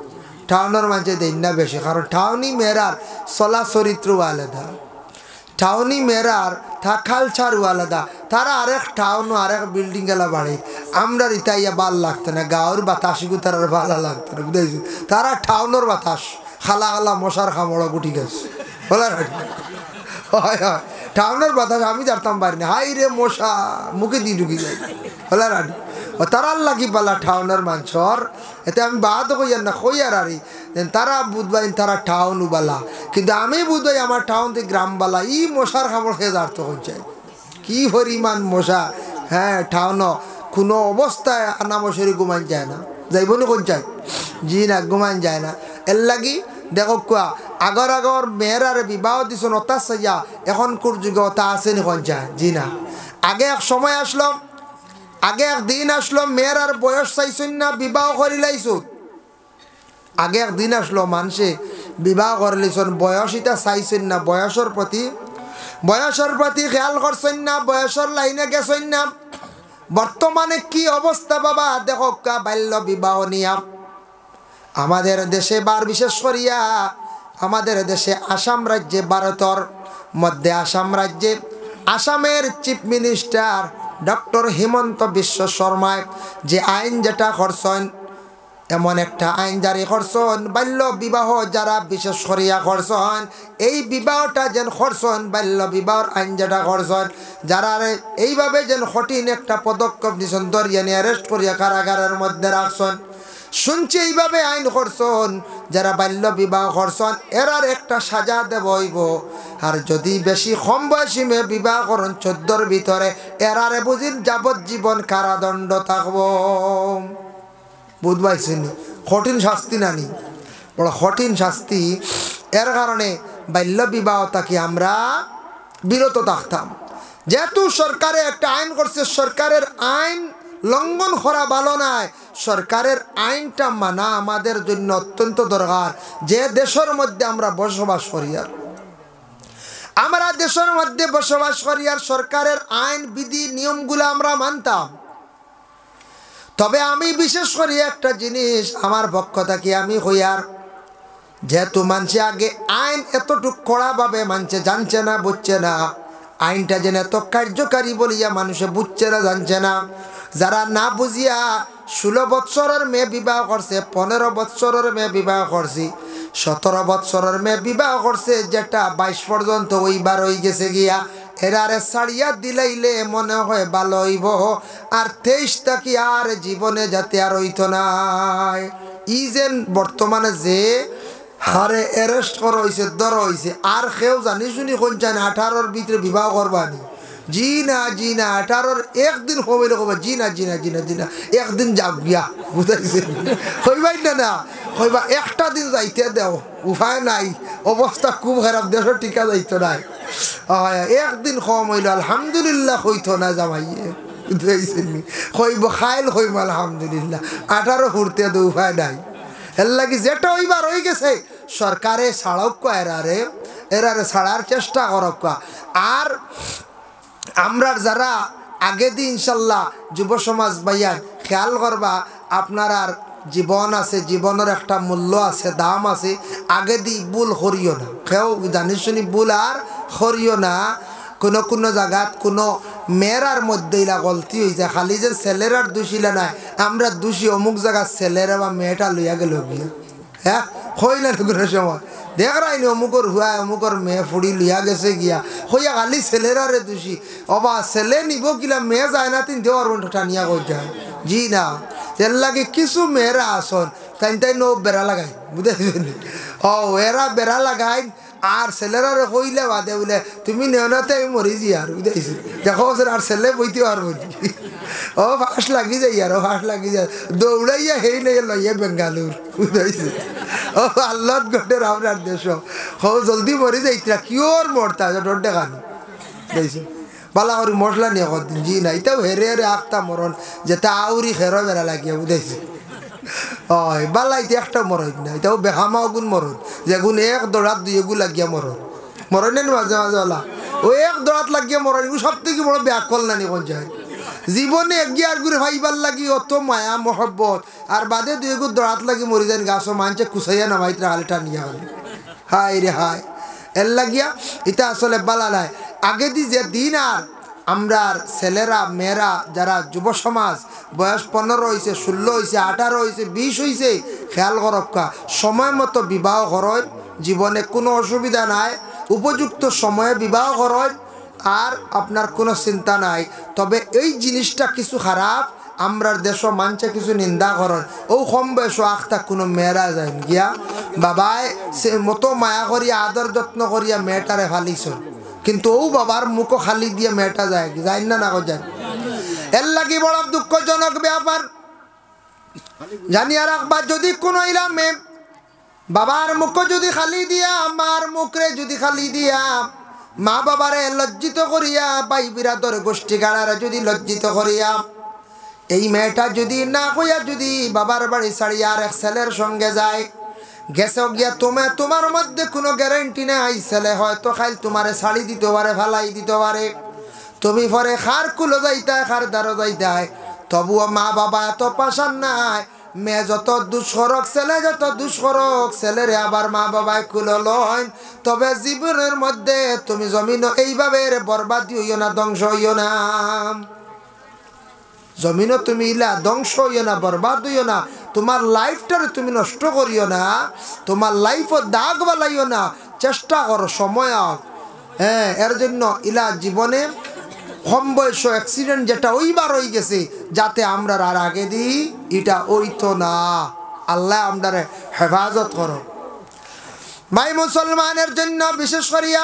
টাউনের মাঝে দিন না বেশি কারণ টাউনি মেয়েরার চলা চরিত্র আলাদা টাউনি মেয়েরার থাকাল ছাড়ু আলাদা তারা আরেক টাউন আরেক বিল্ডিং গেলা বাড়ি আমরা ইতাইয়া ভাল লাগতো না গাঁর বাতাসিগু তার ভালো লাগতো না বুঝেছি তারা টাউনের বাতাস খালা খালা মশার খামড়া গুটি গেছে বলা হয় হয় টাউনের বাতাস আমি জানতাম পারি না হাই রে মশা মুখে দিয়ে ঢুকি যায় বলা রানি ও তারার লাগি পালা টাউনের মানুষর এতে আমি বাদ কইয়ার না কইয়ার আরে তারা বুধবাই তারা টাউন বালা কিন্তু আমি বুধবাই আমার টাউন থেকে গ্রাম বালা ই মশার খামড় খেয়ে যার তো হচ্ছে কি পরিমাণ মশা হ্যাঁ টাউন কোনো অবস্থায় আনামশরি ঘুমান যায় না যাইব না কোন চাই জি না ঘুমান যায় না এর লাগি দেখো কুয়া আগর আগর মেয়েরার বিবাহ দিছ নতা সাইয়া এখন কোর যুগে ওটা আসেনি কোন চায় জি না আগে এক সময় আসলো আগে একদিন আসলো মেয়েরার বয়স চাইছেন না বিবাহ করে লাইছো আগে একদিন আসলো মানুষে বিবাহ করে লাইছেন বয়স এটা চাইছেন না বয়সের প্রতি খেয়াল করছেন না বয়সের লাইনে গেছেন না বর্তমানে কি অবস্থা বাবা দেখো বাল্য বিবাহ নিয়া আমাদের দেশে বার বিশেষ করিয়া আমাদের দেশে আসাম রাজ্যে ভারতের মধ্যে আসাম রাজ্যে আসামের chief minister doctor Himanta Biswa শর্মায় যে আইন যেটা করছেন এমন একটা আইন জারি করছেন বাল্য বিবাহ যারা বিশেষ করিয়া করছেন এই বিবাহটা যেন করছেন বাল্য বিবাহর আইন যেটা করছেন যারা এইভাবে যেন কঠিন একটা পদক্ষেপ নিছেন ধরিয়া নিয়ে অ্যারেস্ট করিয়া কারাগারের মধ্যে রাখছেন শুনছি এইভাবে আইন করছেন যারা বাল্য বিবাহ করছেন এরার একটা সাজা দেব হইব আর যদি বেশি কম বয়সী মেয়ে বিবাহ করেন 14-র ভিতরে এরারে বুঝিন যাবজ্জীবন কারাদণ্ড থাকব বুঝবাইছেন কঠিন শাস্তি নানি বড় কঠিন শাস্তি এর কারণে বাল্য বিবাহ থাকি আমরা বিরত থাকতাম যেহেতু সরকারে একটা আইন করছে সরকারের আইন লঙ্ঘন করা ভালো নয় সরকারের আইনটা মানা আমাদের জন্য অত্যন্ত দরকার যে দেশের মধ্যে আমরা বসবাস করি আর আমরা দেশের মধ্যে বসবাস করি আর সরকারের আইন বিধি নিয়মগুলো আমরা মানতাম। তবে আমি বিশেষ করে একটা জিনিস আমার পক্ষ থেকে আমি হইয়ার, যেহেতু মানছে আগে আইন এতটুক কড়াভাবে মানছে, জানছে না, বুঝছে না, আইনটা যেন এত কার্যকারী বলিয়া মানুষে বুঝছে না, জানছে না। যারা না বুঝিয়া 16 বৎসরের মেয়ে বিবাহ করছে, 15 বৎসরের মেয়ে বিবাহ করছি, 17 বৎসরের মেয়ে বিবাহ করছে, যেটা 22 পর্যন্ত ওইবার হয়ে গেছে গিয়া, এরারে ছাড়িয়া দিলাইলে মনে হয় ভালো হইব, আর 23 থাকি আর জীবনে যাতে আর হইতো নাই। ই যেন বর্তমানে যে হারে অ্যারেস্ট করা হয়েছে, ধরা হয়েছে, আর কেউ জানি শুনি কোন চায় না 18-র ভিতরে বিবাহ করবানি। জি না, জি না, 18-র একদিন কমাইলে কবা জি না, জি না, জি না, জি না, একদিন যাক গিয়া, বুঝাইছে কইবাই না, না কইবা একটা দিন যাইতে দেও, উপায় নাই, অবস্থা খুব খারাপ, দেশের টিকা যাইতো নাই, একদিন কম হইল আলহামদুলিল্লাহ হইতো না জামাইয়ে, বুঝাইছেন কইব খাইল কইব আলহামদুলিল্লাহ, 18 ফুরতে তো উপায় নাই। এর লাগি যেটা ওইবার হয়ে গেছে সরকারে ছাড়ক, এরারে ছাড়ার চেষ্টা করক। আর আমরা যারা আগে দিন ইনশাল্লাহ যুব সমাজ ভাইয়া খেয়াল করবা, আপনার আর জীবন আছে, জীবনের একটা মূল্য আছে, দাম আছে, আগে দি ভুল করিও না, কেউ জানি শুনি ভুল আর করিও না। কোনো জায়গাত কোনো মেয়েরার মধ্যে ইলা গলতি হয়েছে, খালি যে ছেলেরার দোষিলা নাই, আমরা দোষী অমুক জায়গার ছেলেরা বা মেয়েটা লইয়া গেল গিয়া, হ্যাঁ হইল না কোনো সময় দেখ রাইনি অমুকর হুয়া অমুকর মেয়ে ফুড়ি লইয়া গেছে গিয়া, হইয়া খালি ছেলেরারে দোষী, অবা ছেলে নিব কিলা মেয়ে যায় না, তিন দেওয়ার টানিয়া কই যায়, জি না। এর লাগে কিছু মেয়েরা আসন তাই নো বেড়া লাগাই, বুঝেছেন, এরা বেড়া লাগাই, আর ছেলেরারে কইলে বাদে বলে তুমি নেওনাতে আমি মরি যাই, আর বুঝাইছি দেখো আর ছেলে বইতে পারবো, ও ফাঁস লাগি যাই, আর ও ফাঁস লাগি যায়, দৌড়াইয়া হেই নাই লইয়া বেঙ্গালুর, বুঝাইছে, ও আল্লাহ গটের আপনার দেশ, হো জলদি মরি যাইতরা কিওর মরতা ডর দেখানি, বুঝাইছে বালা করি মশলা নিয়ে কদিন, জি না, এটাও হেরে হেরে আখতা মরণ, যেটা আউরি খেরো বেড়া লাগিয়া, বুঝাইছে হয় বালাইতে একটা মরণ না, এটাও বেহামাও গুণ মরণ, যেগুন এক দৌড়াত দুই এগু লাগিয়া মরণের মাঝে মাঝে ওলা ও এক দৌড়াত লাগিয়া মরণ, এগুলো সব থেকে বড় ব্যাকল নানি কোন যায় জীবনে একগিয়ে আর ঘুরে ভাইবার লাগি অত মায়া মহব্বত, আর বাদে দুই এগু দৌড়াত লাগি মরি যান গাছ মানছে কুসাইয়া নামাইতে হালটা নিয়ে হলে হায় রে হায়, এর লাগিয়া এটা আসলে বালা নাই। আগে দি যে দিন আর আমরা ছেলেরা মেয়েরা যারা যুব সমাজ বয়স 15 হয়েছে, 16 হয়েছে, 18 হয়েছে, 20 হয়েছে, খেয়াল করক্কা সময় মতো বিবাহ করেন, জীবনে কোনো অসুবিধা নাই, উপযুক্ত সময়ে বিবাহ করেন, আর আপনার কোনো চিন্তা নাই। তবে এই জিনিসটা কিছু খারাপ, আমরার দেশ মানছে কিছু নিন্দা করেন, ও কম বয়স আখতা কোনো মেয়েরা যায় গিয়া বাবায় সে মতো মায়া করিয়া আদর যত্ন করিয়া মেয়েটারে ফালিছ, কিন্তু ও বাবার মুখো খালি দিয়ে মেয়েটা যায় না, না যায়, এর লাগি বড় দুঃখজনক ব্যাপার। জানিয়া রাখবা যদি কোনো ইলামে বাবার মুখ যদি খালি দিয়া, আমার মুখরে যদি খালি দিয়া, মা বাবারে লজ্জিত করিয়া, ভাই বিরাদর গোষ্ঠী গাড়ারে যদি লজ্জিত করিয়া, এই মেয়েটা যদি না কইয়া যদি বাবার বাড়ি ছাড়িয়া আর এক ছেলের সঙ্গে যায়, গেছে গিয়া তোমার মধ্যে কোনো গ্যারেন্টি নাই, ছেলে হয়তো খাইল তোমারে ছাড়ি দিতে পারে, ফালাই দিতে পারে, তুমি পরে খার কুলো যাইতায়, খার দ্বারো যাইতায়, তবুও মা বাবা এত পাশান নাই, মেয়ে যত দুষ্করক ছেলে যত দুষ্করক ছেলেরে আবার মা বাবায় কুলো লয়। তবে জীবনের মধ্যে তুমি জমিন এইভাবে বরবাদি হইও না, ধ্বংস হইও না, জমিনও তুমি ইলা ধ্বংস হইও না, বরবাদ হইও না, তোমার লাইফটারে তুমি নষ্ট করিও না, তোমার লাইফও দাগ বালাইও না, চেষ্টা করো সময়, হ্যাঁ এর জন্য ইলা জীবনে কম বয়স অ্যাক্সিডেন্ট যেটা ওইবার হয়ে গেছে, যাতে আমরা আর আগে দিই এটা ওইতো না, আল্লাহ আমরা হেফাজত করো। ভাই মুসলমানের জন্য বিশেষ করিয়া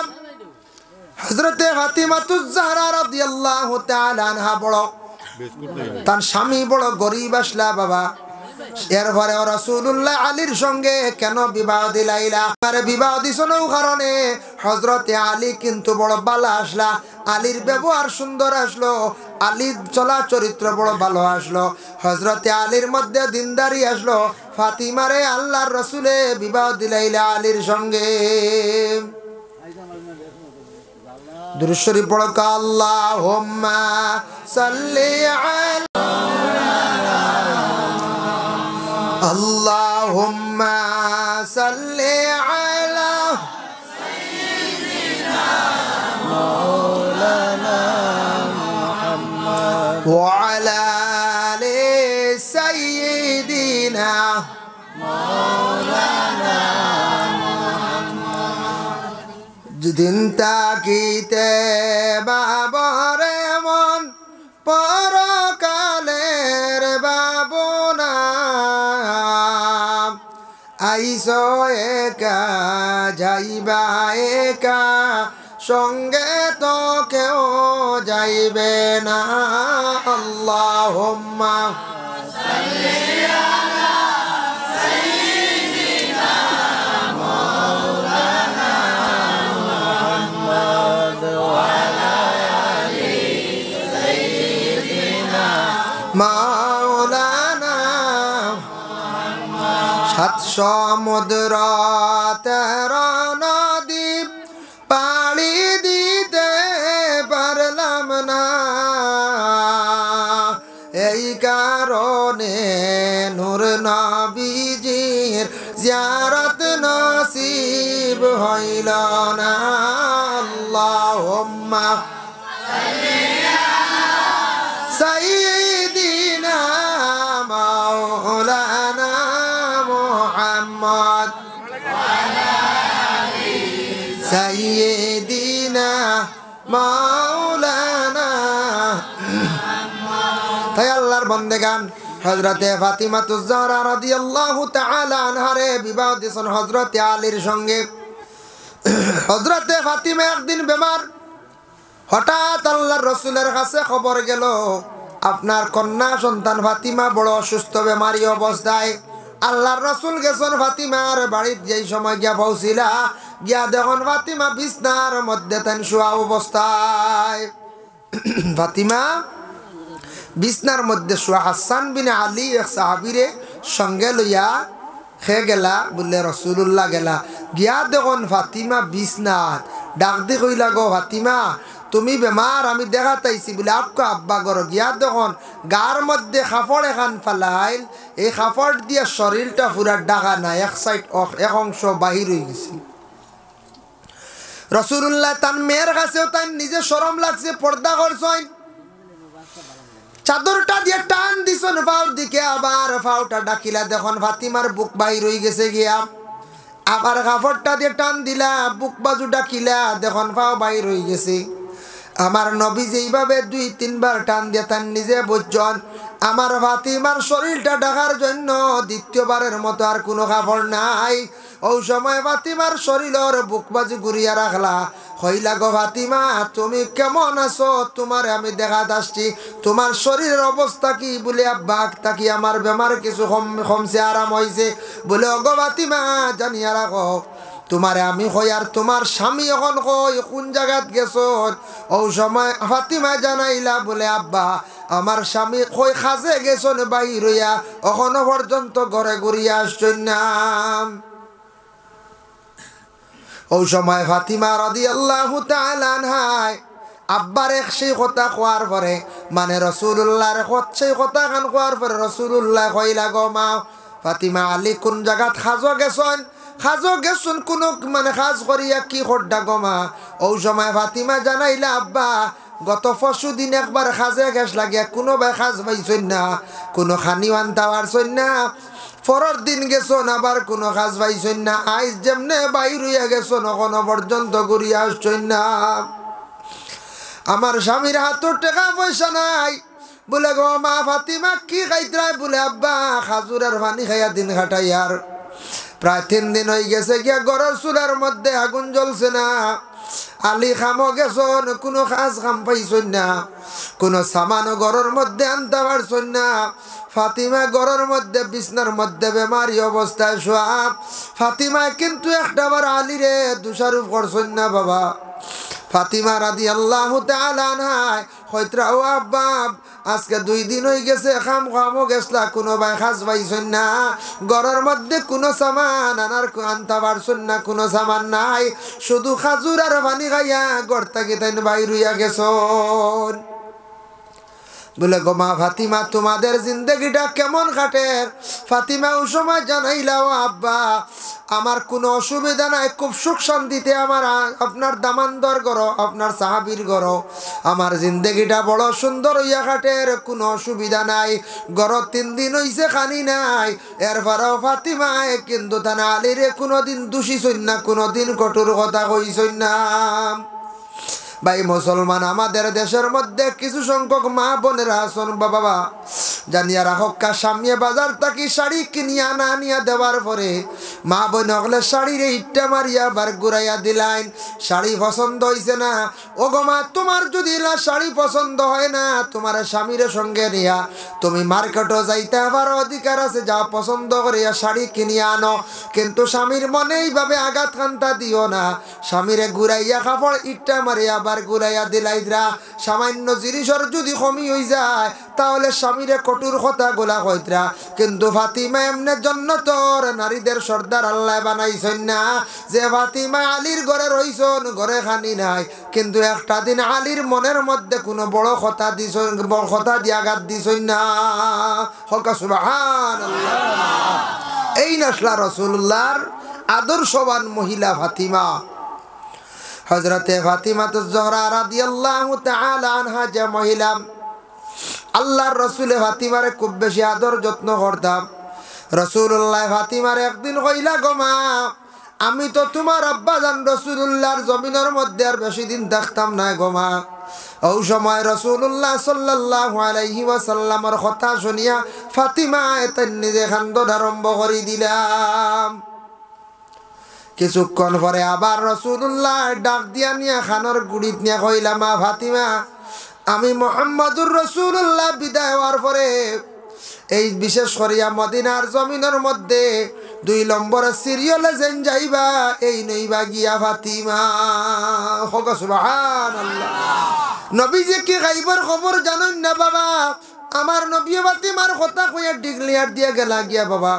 হযরতে ফাতিমাতুজ জাহরা রাদিয়াল্লাহু তাআলা আনহা বড়, তার স্বামী বড় গরিব আসলা বাবা, এরপরে রাসূলুল্লাহ আলীর সঙ্গে কেন বিবাহ দিলাইলা, আরে বিবাহ দিছ না কারণে হযরতে আলী কিন্তু বড় বালা আসলা, আলীর ব্যবহার সুন্দর আসলো, আলীর চলা চরিত্র বড় ভালো আসলো, হযরতে আলীর মধ্যে দিনদারি আসলো, ফাতিমারে আল্লাহর রাসূলে বিবাহ দিলাইলা আলীর সঙ্গে। দুরূদ শরীফ পড়ো আল্লাহুম্মা সাল্লি আলা আল্লাহুম্মা সাল্লি আলা সাইয়্যিদিনা মাওলানা মুহাম্মদ ওয়া আলা আলি সাইয়্যিদিনা মাওলানা যেদিন তাকিতে বাবরে মন পরকালের বাবনা আইসো একা যাইবা একা সঙ্গে তো কেউ যাইবে না আল্লাহুম্মা সাল্লি আলা সাইয়্যিদিনা মাওলানা মুহাম্মদ ওয়া আলা আলি সাইয়্যিদিনা মাওলানা সাত সমুদ্র 13 নদী পাড়ি দিতে পারলাম না এই কারণে নূর নবীজির জিয়ারত নসিব হইল না আল্লাহুম্মা সাল্লি আলা সাইয়্যিদিনা মাওলানা মুহাম্মদ সাইয়্যিদিনা মাওলানা তাই আল্লাহর বান্দেগান হযরতে ফাতিমাতুজ জাহরা রাদিয়াল্লাহু তাআলা আনহারে বিবাহ দিয়েছেন হযরতে আলীর সঙ্গে। হযরতে ফাতিমা একদিন বেমার, হঠাৎ আল্লাহর রাসূলের কাছে খবর গেল আপনার কন্যা সন্তান ফাতিমা বড় অসুস্থ বেমারি অবস্থায়। আল্লাহর রাসূল গেছেন ফাতিমার বাড়িতে, যেই সময় গিয়া পৌঁছিলা গিয়া দেখুন ফাতিমা বিছনার মধ্যে তান শোয়া অবস্থায়। ফাতিমা বিছনার মধ্যে শোয়া। হাসান বিন আলী এক সাহাবীরে সঙ্গে লইয়া খেয়ে গেলা বললে রাসূলুল্লাহ গেলা গিয়া দেখুন ফাতিমা বিছনাত। ডাক দি কইলা গো ফাতিমা তুমি বেমার, আমি দেখা তাইছি বলে আপকা আব্বা গর গিয়া দেখুন গার মধ্যে কাপড় এখান ফালাইল, এই কাপড় দিয়া শরীরটা পুরা ডাকা না, এক সাইড এক অংশ বাহির হয়ে গেছে। রাসূলুল্লাহ তার মেয়ের কাছেও তাই নিজে শরম লাগছে, পর্দা করছেন, চাদরটা দিয়ে টান দিছেন পাউর দিকে, আবার পাউটা ডাকিলা দেখুন ফাতিমার বুক বাহির হয়ে গেছে গিয়া, আবার কাপড়টা দিয়ে টান দিলা বুক বাজু ডাকিলা দেখুন পাও বাহির হয়ে গেছে। আমার নবী যেইভাবে 2-3 বার টান দিয়ে তার নিজে বুঝছেন আমার ফাতিমার শরীরটা ঢাকার জন্য দ্বিতীয়বারের মতো আর কোনো কাপড় নাই। ওই সময় ফাতিমার শরীরের বুক বাজু ঘুরিয়া রাখলা, হইলা গো ফাতিমা তুমি কেমন আছো, তোমার আমি দেখা আসছি, তোমার শরীরের অবস্থা কি? বলে আব্বা তাকি আমার বেমার কিছু কমছে, আরাম হয়েছে। বলে অগো ফাতিমা জানিয়া রাখো তোমারে আমি কই আর তোমার স্বামী এখন কই কোন জায়গাত গেছো? ওই সময় ফাতিমা জানাইলা বলে আব্বা আমার স্বামী কই খাজে গেছন বাহির হইয়া, এখনো পর্যন্ত ঘরে ঘুরিয়া আসছেন না। ওই সময় ফাতিমা রাদিয়াল্লাহু তাআলা আনহা আব্বার এক সেই কথা কোয়ার পরে মানে রাসূলুল্লাহর সেই কথা খান কোয়ার পরে রাসূলুল্লাহ কইলা গো মা ফাতিমা আলী কোন জায়গাত খাজো গেছন? খাজো গেছুন কোনো মানে খাজ করিয়া কি খড্ডা গমা? ওই সময় ফাতিমা জানাইলা আব্বা গত পরশু দিন একবার খাজে গেছ লাগিয়া কোনো ভাই খাজ পাইছেন না, কোনো খানি আনতে পারছেন না, পরের দিন গেছন আবার কোনো কাজ পাইছেন না, আইজ যেমনে বাইর হইয়া গেছন এখনো পর্যন্ত ঘুরিয়া আসছেন না। আমার স্বামীর হাতের টাকা পয়সা নাই। বলে গো মা ফাতিমা কি খাইতরাই? বলে আব্বা খাজুরের পানি খাইয়া দিন কাটাই, আর প্রায় 3 দিন হয়ে গেছে গিয়া ঘরের চুলার মধ্যে আগুন জ্বলছে না। আলী খামো গেছন কোনো কাজ খাম পাইছেন না, কোনো সামানও ঘরের মধ্যে আনতে পারছেন না। ফাতিমা ঘরের মধ্যে বিছনার মধ্যে বেমারি অবস্থায় শোয়া। ফাতিমা কিন্তু একটাবার আলীরে দোষারোপ করছেন না বাবা। ফাতিমা রাদিয়াল্লাহু তাআলা আনহা কইত্রা ও আব্বা আজকে 2 দিন হয়ে গেছে খামো গেছলা কোনো ভাই খাস পাইছেন না ঘরের মধ্যে কোনো সামান আনতে পারছেন না কোনো সামান নাই শুধু খাজুর আর পানি খাইয়া ঘর থেকে তাই বাইর হইয়া গেছন বলে গো মা ফাতিমা তোমাদের জিন্দগিটা কেমন কাটে ফাতিমা ওই সময় জানাইলাও আব্বা আমার কোনো অসুবিধা নাই খুব সুখ শান্তিতে আমার আপনার দামানদর ঘর আপনার সাহাবীর ঘর আমার জিন্দগিটা বড় সুন্দর হইয়া কাটে কোনো অসুবিধা নাই ঘর 3 দিন হইছে খানি নাই এরপরেও ফাতিমা কিন্তু তানা আলীরে কোনোদিন দোষী হইন না কোনোদিন কঠোর কথা কইছেন না ভাই মুসলমান আমাদের দেশের মধ্যে কিছু সংখ্যক মা বোনেরা আছেন বাবা জানিয়া রাখক্কা সামনে বাজার থেকে শাড়ি কিনিয়া না নিয়া দেওয়ার পরে মা বোন হলে শাড়ির ইট্টা মারিয়া বার ঘুরাইয়া দিলাইন শাড়ি পছন্দ হইছে না ও গো মা তোমার যদি শাড়ি পছন্দ হয় না তোমার স্বামীর সঙ্গে নিয়া তুমি মার্কেটও যাইতে পারো অধিকার আছে যা পছন্দ করিয়া শাড়ি কিনিয়া আনো কিন্তু স্বামীর মনে এইভাবে আঘাত কান্তা দিও না স্বামীরে ঘুরাইয়া কাপড় ইট্টা মারিয়া বার ঘুরাইয়া দিলাইদরা সামান্য জিনিসের যদি কমি হয়ে যায় তাহলে স্বামীরে কঠোর কথা গোলা কইতরা কিন্তু ফাতিমা এমনে জান্নাতের নারীদের সর্দার আল্লাহ বানাইছেন না যে ফাতিমা আলীর ঘরে রইছেন ঘরে খানি নাই কিন্তু একটা দিন আলীর মনের মধ্যে কোনো বড় কথা দিছেন বড় কথা দিয়ে আঘাত দিছেন না হকা সুবহানাল্লাহ এই নাসলা রাসূলুল্লাহর আদর্শবান মহিলা ফাতিমা হযরতে ফাতিমা জোহরা রাদিয়াল্লাহু তাআলা আনহা যে মহিলা আল্লাহর রাসূল ফাতিমারে খুব বেশি আদর যত্ন করতাম রাসূলুল্লাহ ফাতিমারে একদিন কইলা গো মা আমি তো তোমার আব্বা জান রাসূলুল্লাহর জমিনের মধ্যে আর বেশি দিন থাকতাম না গো মা ওই সময় রাসূলুল্লাহ সাল্লাল্লাহু আলাইহি ওয়াসাল্লামের কথা শুনিয়া ফাতিমা এতেন নিজে কান্দন আরম্ভ করে দিলাম কিছুক্ষণ পরে আবার রাসূলুল্লাহ ডাক দিয়া নিয়া খানর গুড়িত নিয়া কইলা মা ফাতিমা আমি মুহাম্মদুর রাসূলুল্লাহ বিদায় হওয়ার পরে এই বিশেষ করিয়া মদিনার জমিনের মধ্যে 2 নম্বরের সিরিয়ালে যেন যাইবা এই নইবা গিয়া ফাতিমা হক সুবহানাল্লাহ নবীজি কি গায়বের খবর জানেন না বাবা আমার নবী ফাতিমার কথা কইয়া ডিক্লেয়ার দিয়া গেলা গিয়া বাবা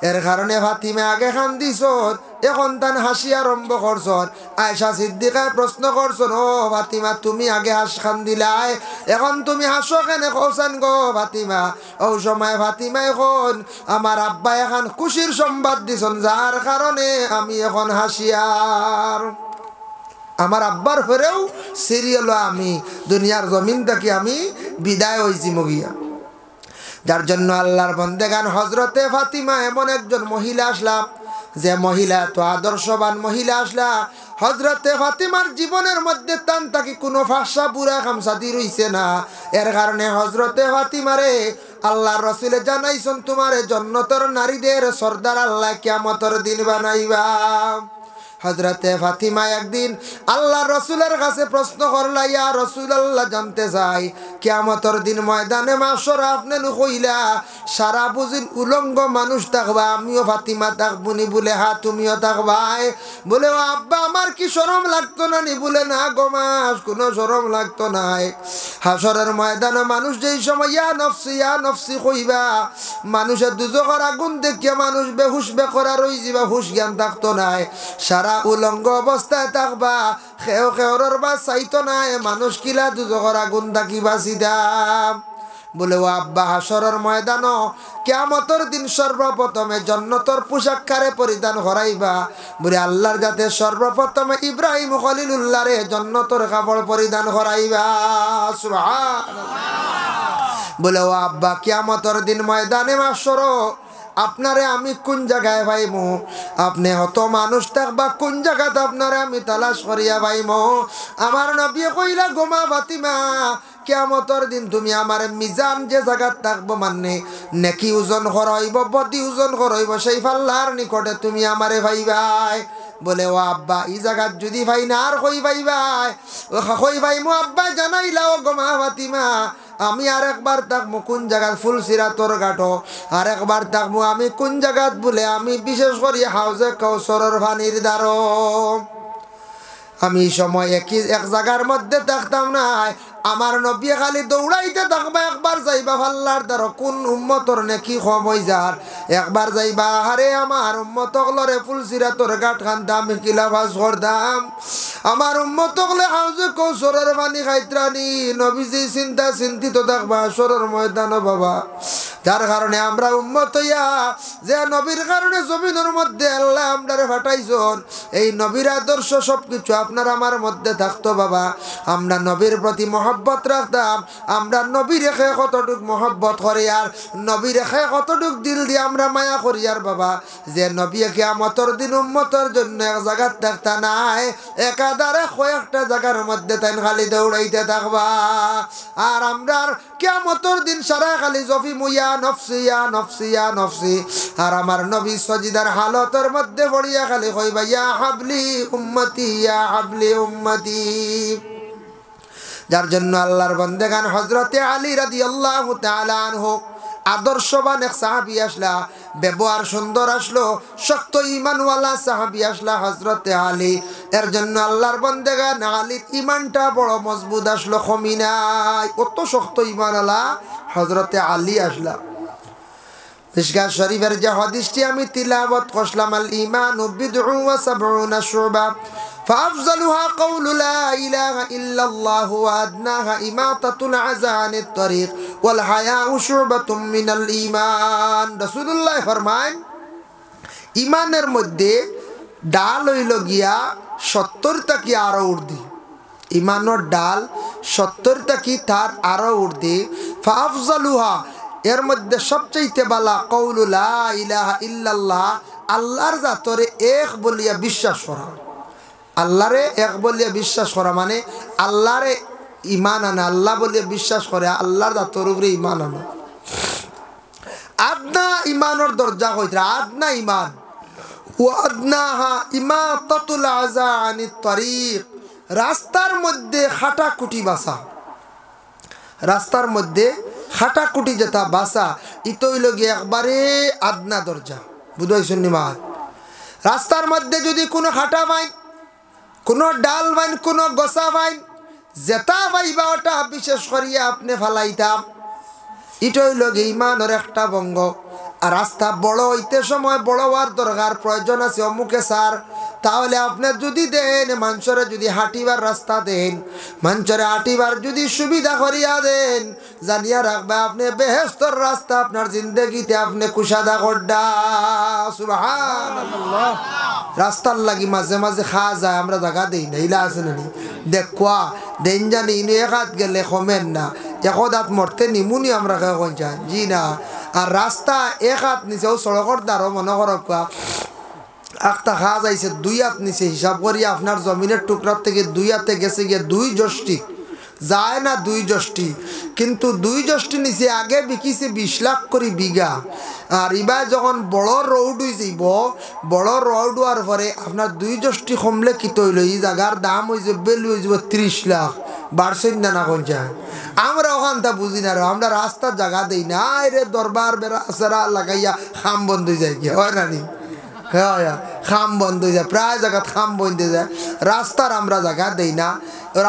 এর কারণে ফাতিমা আগে কান্দিছন এখন তান হাসি আরম্ভ করছন আয়েশা সিদ্দিকা প্রশ্ন করছন ও ফাতিমা তুমি আগে হাস কান্দিলাই এখন তুমি হাসো কেন কৌসান গো ফাতিমা ও সময় ফাতিমা এখন আমার আব্বা এখন খুশির সংবাদ দিছন যার কারণে আমি এখন হাসিয়ার আমার আব্বার ফেরেও সিরিয়াল আমি দুনিয়ার জমিন থেকে আমি বিদায় হইছি মগিয়া যার জন্য আল্লাহর বান্দেগান হযরতে ফাতিমা এমন একজন মহিলা আসলাম যে মহিলা তো আদর্শবান মহিলা আসলা হযরতে ফাতিমার জীবনের মধ্যে তান তাকে কোনো ফাঁসা বুড়া খামসাদি রইছে না এর কারণে হযরতে ফাতিমারে আল্লাহর রাসূল জানাইছেন তোমারে জান্নাতের নারীদের সর্দার আল্লাহ কিয়ামতের দিন বানাইবা হযরতে ফাতিমা একদিন আল্লাহর রাসূলের কাছে প্রশ্ন করলা ইয়া রাসূলুল্লাহ জানতে চাই কিয়ামতের দিন ময়দানে মাশর আপনি কইলা সারা বুঝিন উলঙ্গ মানুষ থাকবা আমিও ফাতিমা থাকবনি বলে হ্যাঁ তুমিও থাকবাই বলে ও আব্বা আমার কি শরম লাগতো না নি বলে না গো মা কোনো শরম লাগতো না হাসরের ময়দানে মানুষ যেই সময় ইয়া নফসি কইবা মানুষের দুজকের আগুন দেখিয়া মানুষ বেহুশ বেকরার হই যাবা হুশ জ্ঞান থাকতো না সারা উলঙ্গ অবস্থায় থাকবা খেও খেওর বা চাইতো নাই মানুষ কিলা দুজকের আগুন থাকি বাঁচিতাম বলে ও আব্বা হাসরের ময়দান কিয়ামতের দিন সর্বপ্রথমে জান্নাতের পোশাক কারে পরিধান করাইবা বলে আল্লাহর যাতে সর্বপ্রথমে ইব্রাহিম খলিলুল্লাহরে জান্নাতের কাপড় পরিধান করাইবা সুবহানাল্লাহ বলে ও আব্বা কিয়ামতের দিন ময়দানে মাশর আপনারে আমি কোন জায়গায় পাইমু আপনি হত মানুষ থাকবা কোন জায়গাতে আপনারে আমি তালাশ করিয়া পাইমু আমার নবী কইলা গোমা ফাতিমা কিয়ামতের দিন তুমি আমার মিজান যে জায়গাত থাকবো মানে নেকি ওজন করাইব বদি ওজন করাইব সেই পাল্লার নিকটে তুমি আমারে পাইবাই বলে ও আব্বা এই জায়গাত যদি ভাই না আর কই পাইবাই ও কই পাইমু আব্বা জানাইলাও গোমা ফাতিমা আমি আরেকবার থাকবো কোন জায়গায় ফুলসিরাতর ঘাটো আরেকবার থাকবো আমি কোন জায়গাত বলে আমি বিশেষ করে হাউজে কৌসরের পানির দ্বারো আমি সময় এক জায়গার মধ্যে থাকতাম না আমার নবী খালি দৌড়াইতে থাকবা একবার যাইবা আল্লাহর দ্বারা কোন উম্মতর নাকি কম হই যার একবার যাইবা আরে আমার উম্মত হলরে ফুলসিরাতর গাট খান্দাম কিলাবাস করদাম আমার উম্মত হলে হাউজে কৌশরের পানি খাইত্রানি নবীজি চিন্তিত থাকবা সরের ময়দান বাবা যার কারণে আমরা উম্মত হইয়া যে নবীর কারণে জমিনের মধ্যে আল্লাহ আমরারে ফাটাইছন এই নবীর আদর্শ সবকিছু আপনার আমার মধ্যে থাকতো বাবা আমরা নবীর প্রতি মহব্বত রাখতাম আমরা নবী রেখে কতটুক মহব্বত করি আর নবী রেখে কতটুক দিল দিয়ে আমরা মায়া করি আর বাবা যে নবী কিয়ামতের দিন উম্মতের জন্য এক জায়গায় থাকতা নাই একাধারে কয়েকটা জায়গার মধ্যে তাই খালি দৌড়াইতে থাকবা আর আমরা কিয়ামতের দিন সারা খালি জফি মুইয়া নফসি ইয়া নফসি ইয়া নফসি আর আমার নবী সজিদার হালতের মধ্যে পড়িয়া খালি কইবা ইয়া হাবলি উম্মতি ইয়া হাবলি উম্মতি যার জন্য আল্লাহর বান্দাগান হযরতে আলী রাদিয়াল্লাহু তাআলা আনহু আদর্শবান এক সাহাবী আসলা ব্যবহার সুন্দর আসলো শক্ত ঈমানওয়ালা সাহাবী আসলা হযরতে আলী এর জন্য আল্লাহর বান্দাগান আলীর ঈমানটা বড় মজবুত আসলো কমি নাই কত শক্ত ঈমানওয়ালা হযরতে আলী আসলা মিশকাত শরীফের যে হাদিসটি আমি তিলাওয়াত করলাম আল ঈমানু বিদউ ওয়া সাবউনা শুবা فأفضلها قول لا إله إلا الله وأدناها إماطة الأذى عن الطريق والحياء شعبة من الإيمان رسول الله ফরমান ঈমানের মধ্যে ডাল হইল গিয়া 70 টাকি আরো উর্দি ঈমানের ডাল 70 টাকি তার আরো উর্দি ফাফজালুহা এর মধ্যে সবচেয়ে বালা কওলু লা ইলাহা ইল্লাল্লাহ আল্লাহর জাতরে এক বলিয়া বিশ্বাস করা আল্লাহরে এক বলিয়া বিশ্বাস করা মানে আল্লাহরে ঈমান আনা আল্লাহ বলিয়া বিশ্বাস করে আল্লাহর জাতর উপরে ঈমান আনা আদনা ঈমানের দরজা কইরা আদনা ঈমান ওয়া আদনাহা ইমাতাতুল আযা আনিত তরিক রাস্তার মধ্যে খাটাকুটি বাসা রাস্তার মধ্যে খাটাকুটি যেটা বাসা ইতইল গিয়ে একবারে আদনা দরজা বুঝাইছেন নি মা রাস্তার মধ্যে যদি কোনো খাটা পাই কোনো ডাল বাইন কোনো গোসা বাইন যেটা পাইবা ওটা বিশেষ করিয়া আপনি ফালাইতাম ইটই লগে ঈমানের একটা বঙ্গ আর রাস্তা বড় হইতে সময় বড় হওয়ার দরকার প্রয়োজন আছে অমুকে স্যার তাহলে আপনি যদি দেন মানুষরে যদি হাঁটিবার রাস্তা দেন মানুষরে হাঁটিবার যদি সুবিধা করিয়া দেন জানিয়া রাখবে আপনি বেহেশতর রাস্তা আপনার জিন্দগিতে আপনি কুশাদা করডা সুবহানাল্লাহ রাস্তার লাগি মাঝে মাঝে খাওয়া যায় আমরা জায়গা দেই না ইলা আছে না দেখুয়া দেন জানি ইনু এক হাত গেলে কমেন না এক হাত মরতে নিমুনি আমরা কোন চাই জি না আর রাস্তা এক হাত নিচেও সড়কর দ্বারও মনে করক একটা খাওয়া যাইছে 2 হাত নিচে হিসাব করি আপনার জমিনের টুকরার থেকে 2 হাতে গেছে গিয়ে 2 যষ্টি যায় না 2 যষ্টি কিন্তু 2 যষ্টি নিচে আগে বিকিছে 20 লাখ করে বিঘা আর এবার যখন বড় রোড হয়ে যাইব বড় রোড হওয়ার পরে আপনার 2 যষ্টি কমলে কি তৈল এই জায়গার দাম হয়ে যাবে বেলু হয়ে যাব 30 লাখ বাড়ছেন না কোন যায় আমরা ওখানটা বুঝি না আমরা রাস্তার জায়গা দিই না রে দরবার বেড়া সারা লাগাইয়া খাম বন্ধ হয়ে যায় কি হয় না নি হ্যাঁ খাম বন্ধ হয়ে যায় প্রায় জায়গা খাম বন্ধ হয়ে যায় রাস্তার আমরা জায়গা দেই না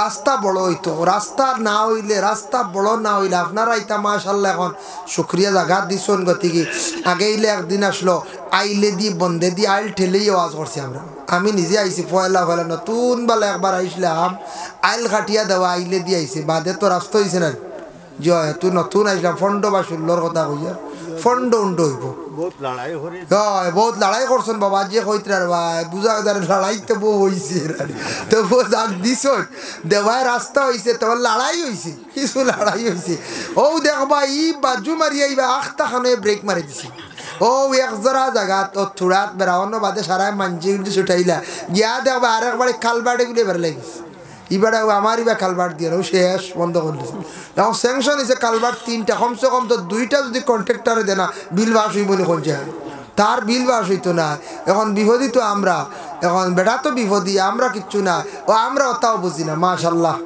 রাস্তা বড় হইতো রাস্তা না হইলে রাস্তা বড় না হইলে আপনারা ইতা মাশাআল্লাহ এখন শুকরিয়া জায়গা দিছন গতিকে আগে ইলে একদিন আসলো আইলে দি বন্ধে দি আইল ঠেলেই আওয়াজ করছি আমরা আমি নিজে আইছি পয়লা নতুন বেলা একবার আইসলাম আইল কাটিয়া দেওয়া আইলে দিয়ে আইছি বাদে তো রাস্তা হয়েছে না জয় তুই নতুন আইসলাম ফন্ড বা ষোলোর কথা কইয়া ফন্ড উন্ড হইব বহুত লড়াই করছেন বাবা যে কইতার ভাই বুঝা লড়াইতে বউ হয়েছে তো বউ যাক দিছ দেওয়ায় রাস্তা হয়েছে তোমার লড়াই হয়েছে কিছু লড়াই হয়েছে ও দেখবা ই বাজু মারি আইবা আখটা খানে ব্রেক মারি দিছি ও একজোড়া জায়গা ও থোড়াত বেড়ানো বাদে সারাই মানজি ছুটাইলা গিয়া দেখবা আর একবারে খালবাড়ে গুলি বের লাগিস এবারে আমার এবার কালভার্ট দিয়ে শেষ বন্ধ করে দিয়েছে এখন স্যাংশন হয়েছে কালভার্ট 3টা কমসে কম তো 2টা যদি কন্ট্রাক্টরে দেয় না বিল বাস হইব বলে কোন যায় তার বিল বাস হইতো না এখন বিপদী তো আমরা এখন বেটা তো বিপদী আমরা কিচ্ছু না ও আমরা ওটাও বুঝি না মাশাআল্লাহ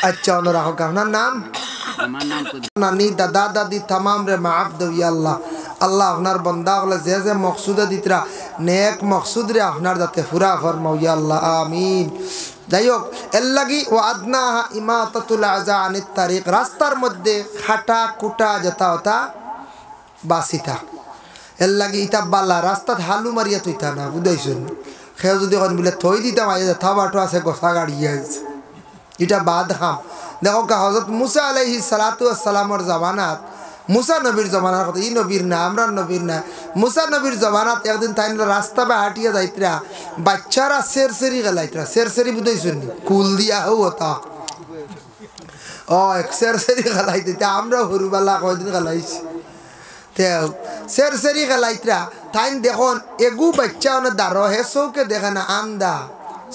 আচ্ছা অন্য রাখো আপনার নাম নানি দাদা দাদি তামাম রে মাফ দেব আল্লাহ আল্লাহ আপনার বন্দা হলে যে মকসুদে দিতরা নেক মকসুদ রে আপনার যাতে পুরা ফরমাও ইয়া আল্লাহ আমিন। যাই হোক, এর লাগি ওয়াদনাহা ইমাতাতুল আযা আনিত তারিক, রাস্তার মধ্যে খাটা কুটা যেটা ওটা বাসিতা, এর লাগি ইটা বালা রাস্তাত হালু মারিয়া তুইতা না, বুঝাইছেন? সেও যদি এখন বলে থই দিতাম আইয়া থাবাটো আছে গোসা গাড়ি আছে, এটা বাদ খাম। দেখো হযরত মুসা আলাইহিস সালাতু ওয়াস সালামের জামানাত, মুসা নবীর জমানার কথা, ই নবীর না, আমরা নবীর না, মুসা নবীর জমানাত একদিন তাই রাস্তা বা হাঁটিয়া যাইতরা, বাচ্চারা সেরসেরি গেলাইতরা, সেরসেরি বুঝাইছেন কুল দিয়া হো ওটা, ও এক সেরসেরি গেলাইতে, আমরা হরুবালা কয়দিন গেলাইছি, সেরসেরি গেলাইতরা তাই দেখুন এগু বাচ্চা দাঁড়ো হে চৌকে দেখে না আন্দা,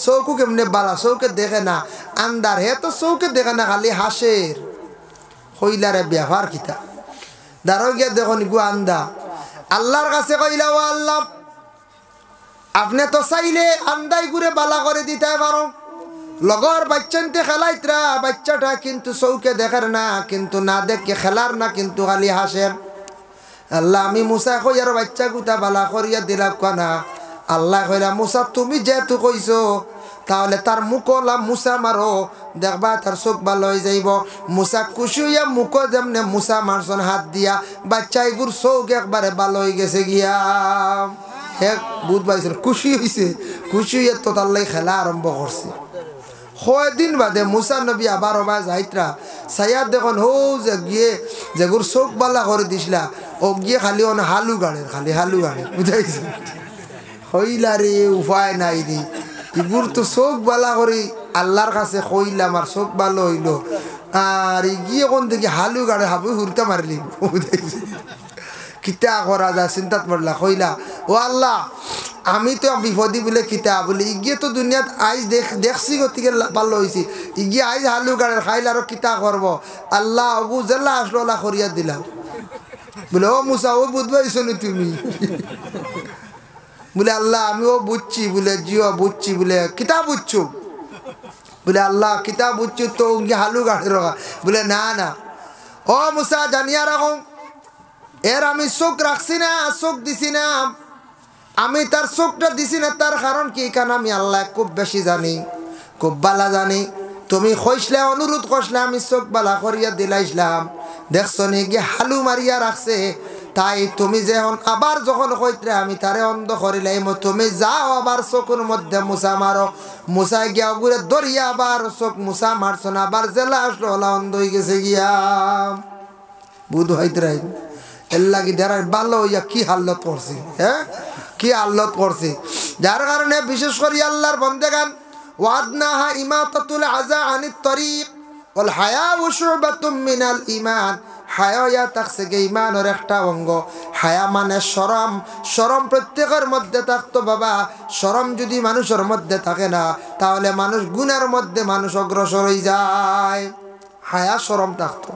চৌকু কেমনে বালা চৌকে দেখে না আন্দার, হে তো চৌকে দেখে না খালি হাসের হইলারে ব্যবহার কিতা দাঁড়ো গিয়া দেখুন গু আন্দা। আল্লাহর কাছে কইলা ও আল্লাহ, আপনি তো চাইলে আন্দাই ঘুরে বালা করে দিতে পারো, লগর বাচ্চানতে খেলাইতরা, বাচ্চাটা কিন্তু চৌকে দেখার না, কিন্তু না দেখে খেলার না, কিন্তু খালি হাসের। আল্লাহ আমি মুসা কই আর বাচ্চা গুতা বালা করিয়া দিলাম কানা। আল্লাহ কইলা মুসা তুমি যেহেতু কইছো তাহলে তার মুখলা মুসা মারো, দেখবা তার চোখ ভালো হয়ে যাইব। মুসা খুশি হইয়া মুখ যেমনে মুসা মারছন হাত দিয়া, বাচ্চা এগুর চোখ একবারে ভালো হয়ে গেছে গিয়া, এক বুধ পাইছেন খুশি হয়েছে, খুশি হইয়া তো তার লাই খেলা আরম্ভ করছে। কয়দিন বাদে মুসা নবী আবার ওবা যাইতরা সাইয়া দেখুন হো যে গিয়ে যেগুর চোখ বালা করে দিছিলা ও গিয়ে খালি অন হালু গাড়ের, খালি হালু গাড়ের, বুঝাইছে? হইলা রে উপায় নাই রে, ইগুর তো চোখ বালা করি আল্লাহর কাছে কইলাম আর চোখ ভালো হইল, আর গিয়ে কোন দেখি হালু গাড়ে হাবু হুরতে মারলি, বুঝাইছে? কিতা করা যায় চিন্তাত পড়লা, কইলা ও আল্লাহ আমি তো বিপদী বলে কিতা বলে ইগিয়ে তো দুনিয়াত আইজ দেখছি গতিকে ভালো হয়েছি, ইগিয়ে আইজ হালু গাড়ের খাইলে আরো কিতা করব। আল্লাহ অবু জেলা আসলো আল্লাহ করিয়া দিলাম, বলে ও মুসা ও বুঝবাইছো নি তুমি? বলে আল্লাহ আমি ও বুঝছি, বলে জিও বুঝছি, বলে কিতা বুঝছো? বলে আল্লাহ কিতা বুঝছো তো হালু গাড়ের, বলে না না ও মুসা জানিয়া রাখো এর আমি চোখ রাখছি না, চোখ দিছি না, আমি তার চোখটা দিছি না, তার কারণ কি? কারণ আমি আল্লাহ খুব বেশি জানি, খুব বালা জানি। তুমি কইসলে অনুরোধ করলে আমি চোখ বালা করিয়া দিলাইছিলাম, দেখছো নি গিয়ে হালু মারিয়া রাখছে, তাই তুমি যখন আবার যখন কইতে আমি তারে অন্ধ করিলাম, তুমি যাও আবার চোখের মধ্যে মুসা মারো। মুসা গিয়া ঘুরে ধরিয়া আবার চোখ মুসা মারছো না, আবার জেলা আসলো ওলা অন্ধ হয়ে গেছে গিয়া, বুধ হইতে রাই এর লাগি দেড়ার ভালো হইয়া কি হাল্লত করছে, হ্যাঁ কি হাল্লত করছে। যার কারণে বিশেষ করে আল্লাহর বন্দেগান ওয়াদনাহা ইমাতাতুল আযা আনিত তরিক ওয়াল হায়াউ শুবাতুম মিনাল ঈমান, হায়া থাকছে গে ঈমানের একটা অঙ্গ। হায়া মানে শরম, শরম প্রত্যেকের মধ্যে থাকতো বাবা। শরম যদি মানুষের মধ্যে থাকে না তাহলে মানুষ গুনার মধ্যে মানুষ অগ্রসর হয়ে যায়। হায়া শরম থাকতো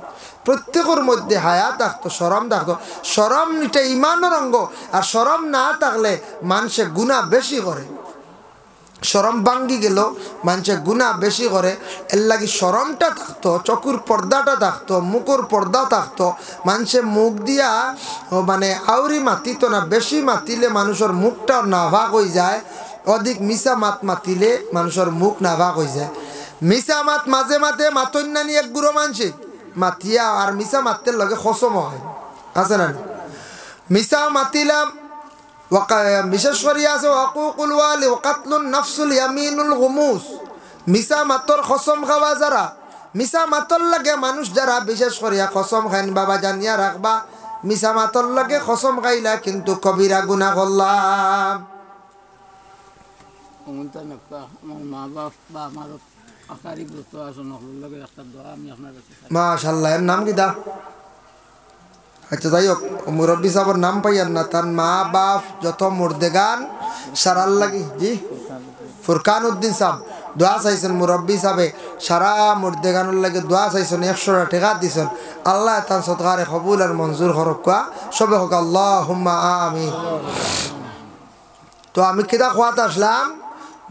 প্রত্যেকের মধ্যে, হায়া থাকতো শরম থাকতো। শরম এটা ঈমানের অঙ্গ, আর শরম না থাকলে মানুষে গুনাহ বেশি করে। শরম ভাঙ্গি গেল মানুষে গুনাহ বেশি করে, এর লাগি শরমটা থাকতো, চকুর পর্দাটা থাকতো, মুখের পর্দা থাকতো। মানুষে মুখ দিয়া মানে আউরি মাতিত না, বেশি মাতিলে মানুষের মুখটা নাভাগ হয়ে যায়। অধিক মিশা মাত মাতিলে মানুষের মুখ নাভাগ হয়ে যায়। মিশা মাত মাঝে মাঝে মাতন্যানি এক গুঁড়ো মানছে মাতিয়া, আর মিশা মাততে লগে খসম হয় আছে না? মিশা মাতিলাম বিশেষ করে আছে ওয়াকুকুল ওয়ালি ওয়াকাতলুন নাফসুল ইয়ামিনুল গুমুস। মিশা মাতর খসম খাওয়া যারা, মিশা মাতর লাগে মানুষ যারা বিশেষ করিয়া খসম খাইন, বাবা জানিয়া রাখবা মিশা মাতর লাগে খসম খাইলা কিন্তু কবিরা গুনাহ করলাম। মাশাআল্লাহ, এর নাম কি দা? আচ্ছা যাই হোক, মুরব্বী সাহেবের নাম পাইয়ার না, তার মা বাপ যত মুর্দেগান সারার লাগি জি ফুরকান উদ্দিন সাহেব দোয়া চাইছেন। মুরব্বী সাহেবে সারা মুর্দেগানের লাগে দোয়া চাইছেন, 100 টাকা দিছেন। আল্লাহ তার সদকারে কবুল আর মঞ্জুর হরকা সবে হোক, আল্লাহুম্মা আমিন। তো আমি কিতা খোয়াতে আসলাম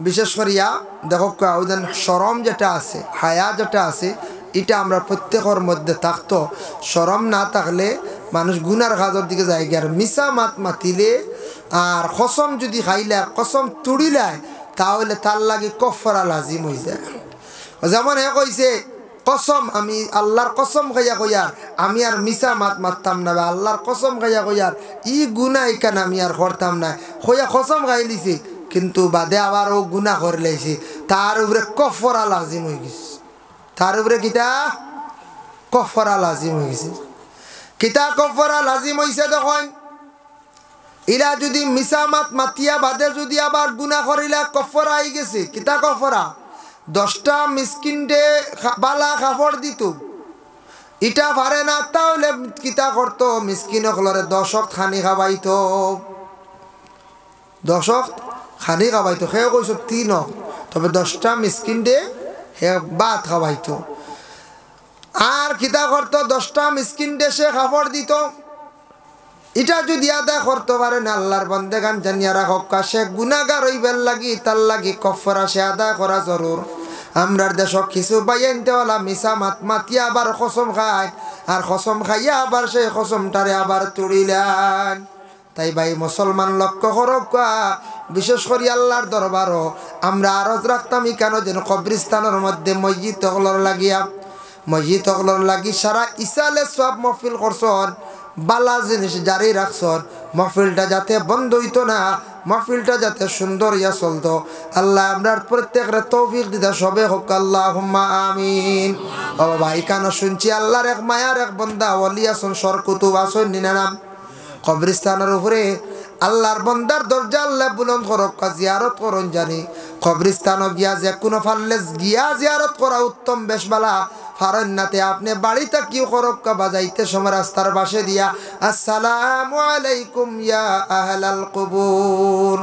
বিশেষ করিয়া দেখো ওইদিন শরম যেটা আছে, হায়া যেটা আছে, এটা আমরা প্রত্যেকের মধ্যে থাকতো। শরম না থাকলে মানুষ গুনার কাজের দিকে যায় গিয়ে। আর মিশা মাত মাতিলে আর কসম যদি খাইলে কসম তুড়িলায় তাহলে তার লাগে কফারা লাজিম হয়ে যায়। যেমন এ কইছে কসম আমি আল্লাহর কসম খাইয়া কইয়ার আমি আর মিছা মাত মারতাম না, বা আল্লাহর কসম খাইয়া কইয়ার ই গুনাহ এখান আমি আর করতাম না, কইয়া কসম খাই লিছি কিন্তু বাদে আবার ও গুনাহ করে লাইছে, তার উপরে কফারা লাজিম হয়ে গেছে। তার উপরে কিতা কফারা লাজিম হয়ে গেছে। কিতা কফারা লাজিম হয়েছে দেখুন, ইলা যদি মিছা মাত মাতিয়া বাদে যদি আবার গুনাহ করিলা কফারা আই গেছে। কিতা কফারা? 10টা মিসকিনডে বালা কাপড় দিত, ইটা পারে না তাহলে কিতা করতো, মিসকিন হলরে 10 খানি খাবাইতো, 10 খানি খাবাইতো। সেও কইস 3, তবে 10টা মিসকিনডে হে ভাত খাবাইতো। আর কিতা করতো, 10টা মিসকিনডে সে কাপড় দিত। এটা যদি আদায় করতে পারেন আল্লাহর বান্দাগান জানিয়া রাখক, সে গুনাহগার হইবার লাগি তার লাগি কফারা সে আদায় করা জরুর। আমরার দেশক কিছু বাইনতেওয়ালা মিছা মাত মাতিয়া আবার কসম খায়, আর কসম খাইয়া আবার সেই কসমটারে আবার তুড়িলেন। তাই ভাই মুসলমান লক্ষ্য করক, বিশেষ করে আল্লাহর দরবারও আমরা আরজ রাখতাম কেন যেন কবরিস্তানের মধ্যে মসজিদ হলর লাগিয়া, মসজিদ হলর লাগি সারা ইসালে সব মহফিল করছন, বালা জিনিস জারি রাখছন, মহফিলটা যাতে বন্ধ হইতো না, মহফিলটা যাতে সুন্দর ইয়া চলতো। আল্লাহ আমরার প্রত্যেকের তৌফিক দিদা সবে হোক, আল্লাহুম্মা আমিন। ও ভাই কেন শুনছি আল্লাহর এক মায়ার এক বন্দা ওলি আসন সরকুতুব আসন নিনাম কবরিস্তানের উপরে আল্লাহর বন্দার দরজা আল্লাহ বুলন্দ করক, জিয়ারত করুন জানি। কবরিস্তানও গিয়া যে কোনো ফাললে গিয়া জিয়ারত করা উত্তম বেশ বালা ফারন্নাতে আপনি বাড়িতে কিউ করক বাজাইতে সময় রাস্তার পাশে দিয়া আসসালামু আলাইকুম ইয়া আহলাল কুবুর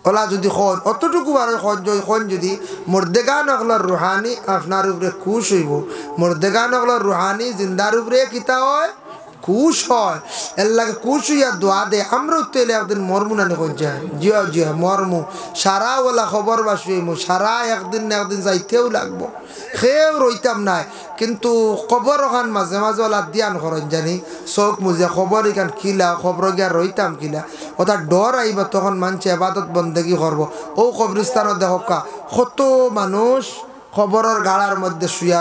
ওলা যদি খন অতটুকু আর খন যদি মুর্দেগান অগলার রুহানি আপনার উপরে খুশ হইব, মুর্দেগান অগলার রুহানি জিন্দার উপরে কিতা হয় খুশ হয়, এর লাগে খুশ হইয়া দোয়া দে। আমরাও তো এলে একদিন মরমু না নিখন যায়, জিয়া জিয়া মরমু, সারা ওলা খবর বাসুইমু, সারা একদিন না একদিন যাইতেও লাগবো, খেয়েও রইতাম নাই। কিন্তু খবর ওখান মাঝে মাঝে ওলা দিয়ান করেন জানি চোখ মুজে খবর এখান কিলা খবর গিয়া রইতাম কিলা, ওটা ডর আইব তখন মানুষে আবাদত বন্দেগি করবো। ও কবরিস্তানও দেখা কত মানুষ খবরের গাড়ার মধ্যে শুয়া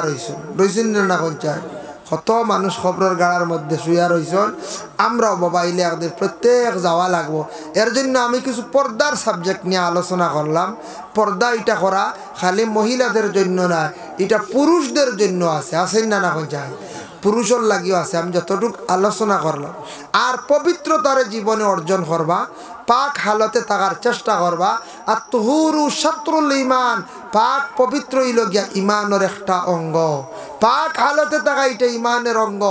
রইছেন না কোন চায়, কত মানুষ খবরের গাড়ার মধ্যে শুয়া রইছেন। আমরাও বাবা ইলে একদিন প্রত্যেক যাওয়া লাগবো। এর জন্য আমি কিছু পর্দার সাবজেক্ট নিয়ে আলোচনা করলাম। পর্দা এটা করা খালি মহিলাদের জন্য না, এটা পুরুষদের জন্য আছে, আছেন না না কোন চায়, পুরুষের লাগিও আছে। আমি যতটুকু আলোচনা করলাম, আর পবিত্রতার জীবনে অর্জন করবা, পাক হালতে থাকার চেষ্টা করবা। আর তুহুরু শত্রুল ইমান, পাক পবিত্র হইল গিয়া ইমানের একটা অঙ্গ, পাক হালতে থাকা এটা ইমানের অঙ্গ,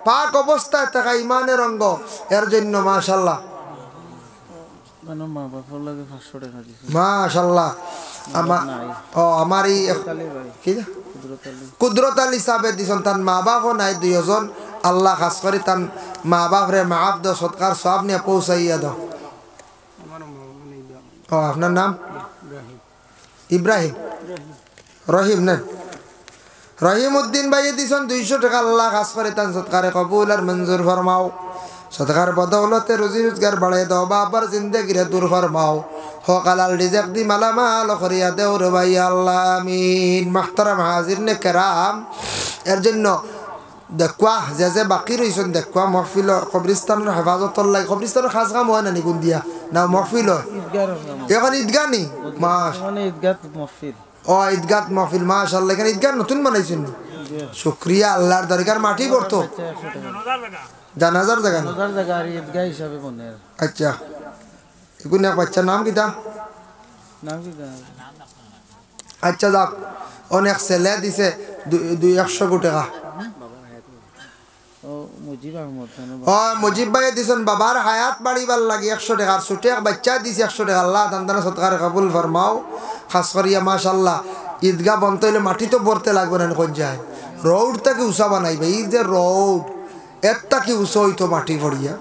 পাক অবস্থায় থাকা ইমানের অঙ্গ। এর জন্য মাশাআল্লাহ মাশাআল্লাহ আমার এই কুদরত আলী সাহেব দিছেন, তার মা বাপও নাই 2 জন। আল্লাহ খাস করে তার মা বাপরে মাফ দাও, সৎকার সব নিয়ে পৌঁছাইয়া দাও। ও আপনার নাম ইব্রাহিম রহিম নেন, রহিম উদ্দিন ভাইয়ে দিছেন 200 টাকা। আল্লাহ খাস করে তার সৎকারে কবুল আর মঞ্জুর ফরমাও, সৎকার বদৌলতে রুজি রোজগার বাড়াই দাও, বাবার জিন্দেগিরে দূর ফরমাও, হকালাল রিজক দি মালামাল করিয়া দেও রে ভাই আল্লাহ আমিন। মাহতারাম হাজির নে কেরাম, এর জন্য দেখুয়া যে বাকি রয়েছেন দেখুয়া মহফিল কবরিস্তানের হেফাজতর লাগে। কবরিস্তানের খাস কাম হয় না নি কোন দিয়া না মহফিল এখন ঈদগাহ নি ঈদগাহ মহফিল মাশাআল্লাহ। এখানে ঈদগাহ নতুন বানাইছেন, শুক্রিয়া আল্লাহর দরকার মাটি করতো জানাজার জায়গা আচ্ছা। এখন এক বাচ্চার নাম কিতা আচ্ছা যাক, অনেক ছেলে দিছে 100 কোটি টাকা। মুজিব ভাই দিছেন বাবার হায়াত বাড়িবার লাগে 100 টাকা, আর ছোট এক বাচ্চা দিছে 100 টাকা। আল্লাহ দান সৎকার কবুল ফরমাও। খাস করিয়া মাশাআল্লাহ ঈদগাহ বনতে হইলে মাটি তো ভরতে লাগবে না, কোন যায় রোড থেকে উঁচা বানাইবে, এই যে রোড এর তাকে উঁচা হইতো মাটি ভরিয়া।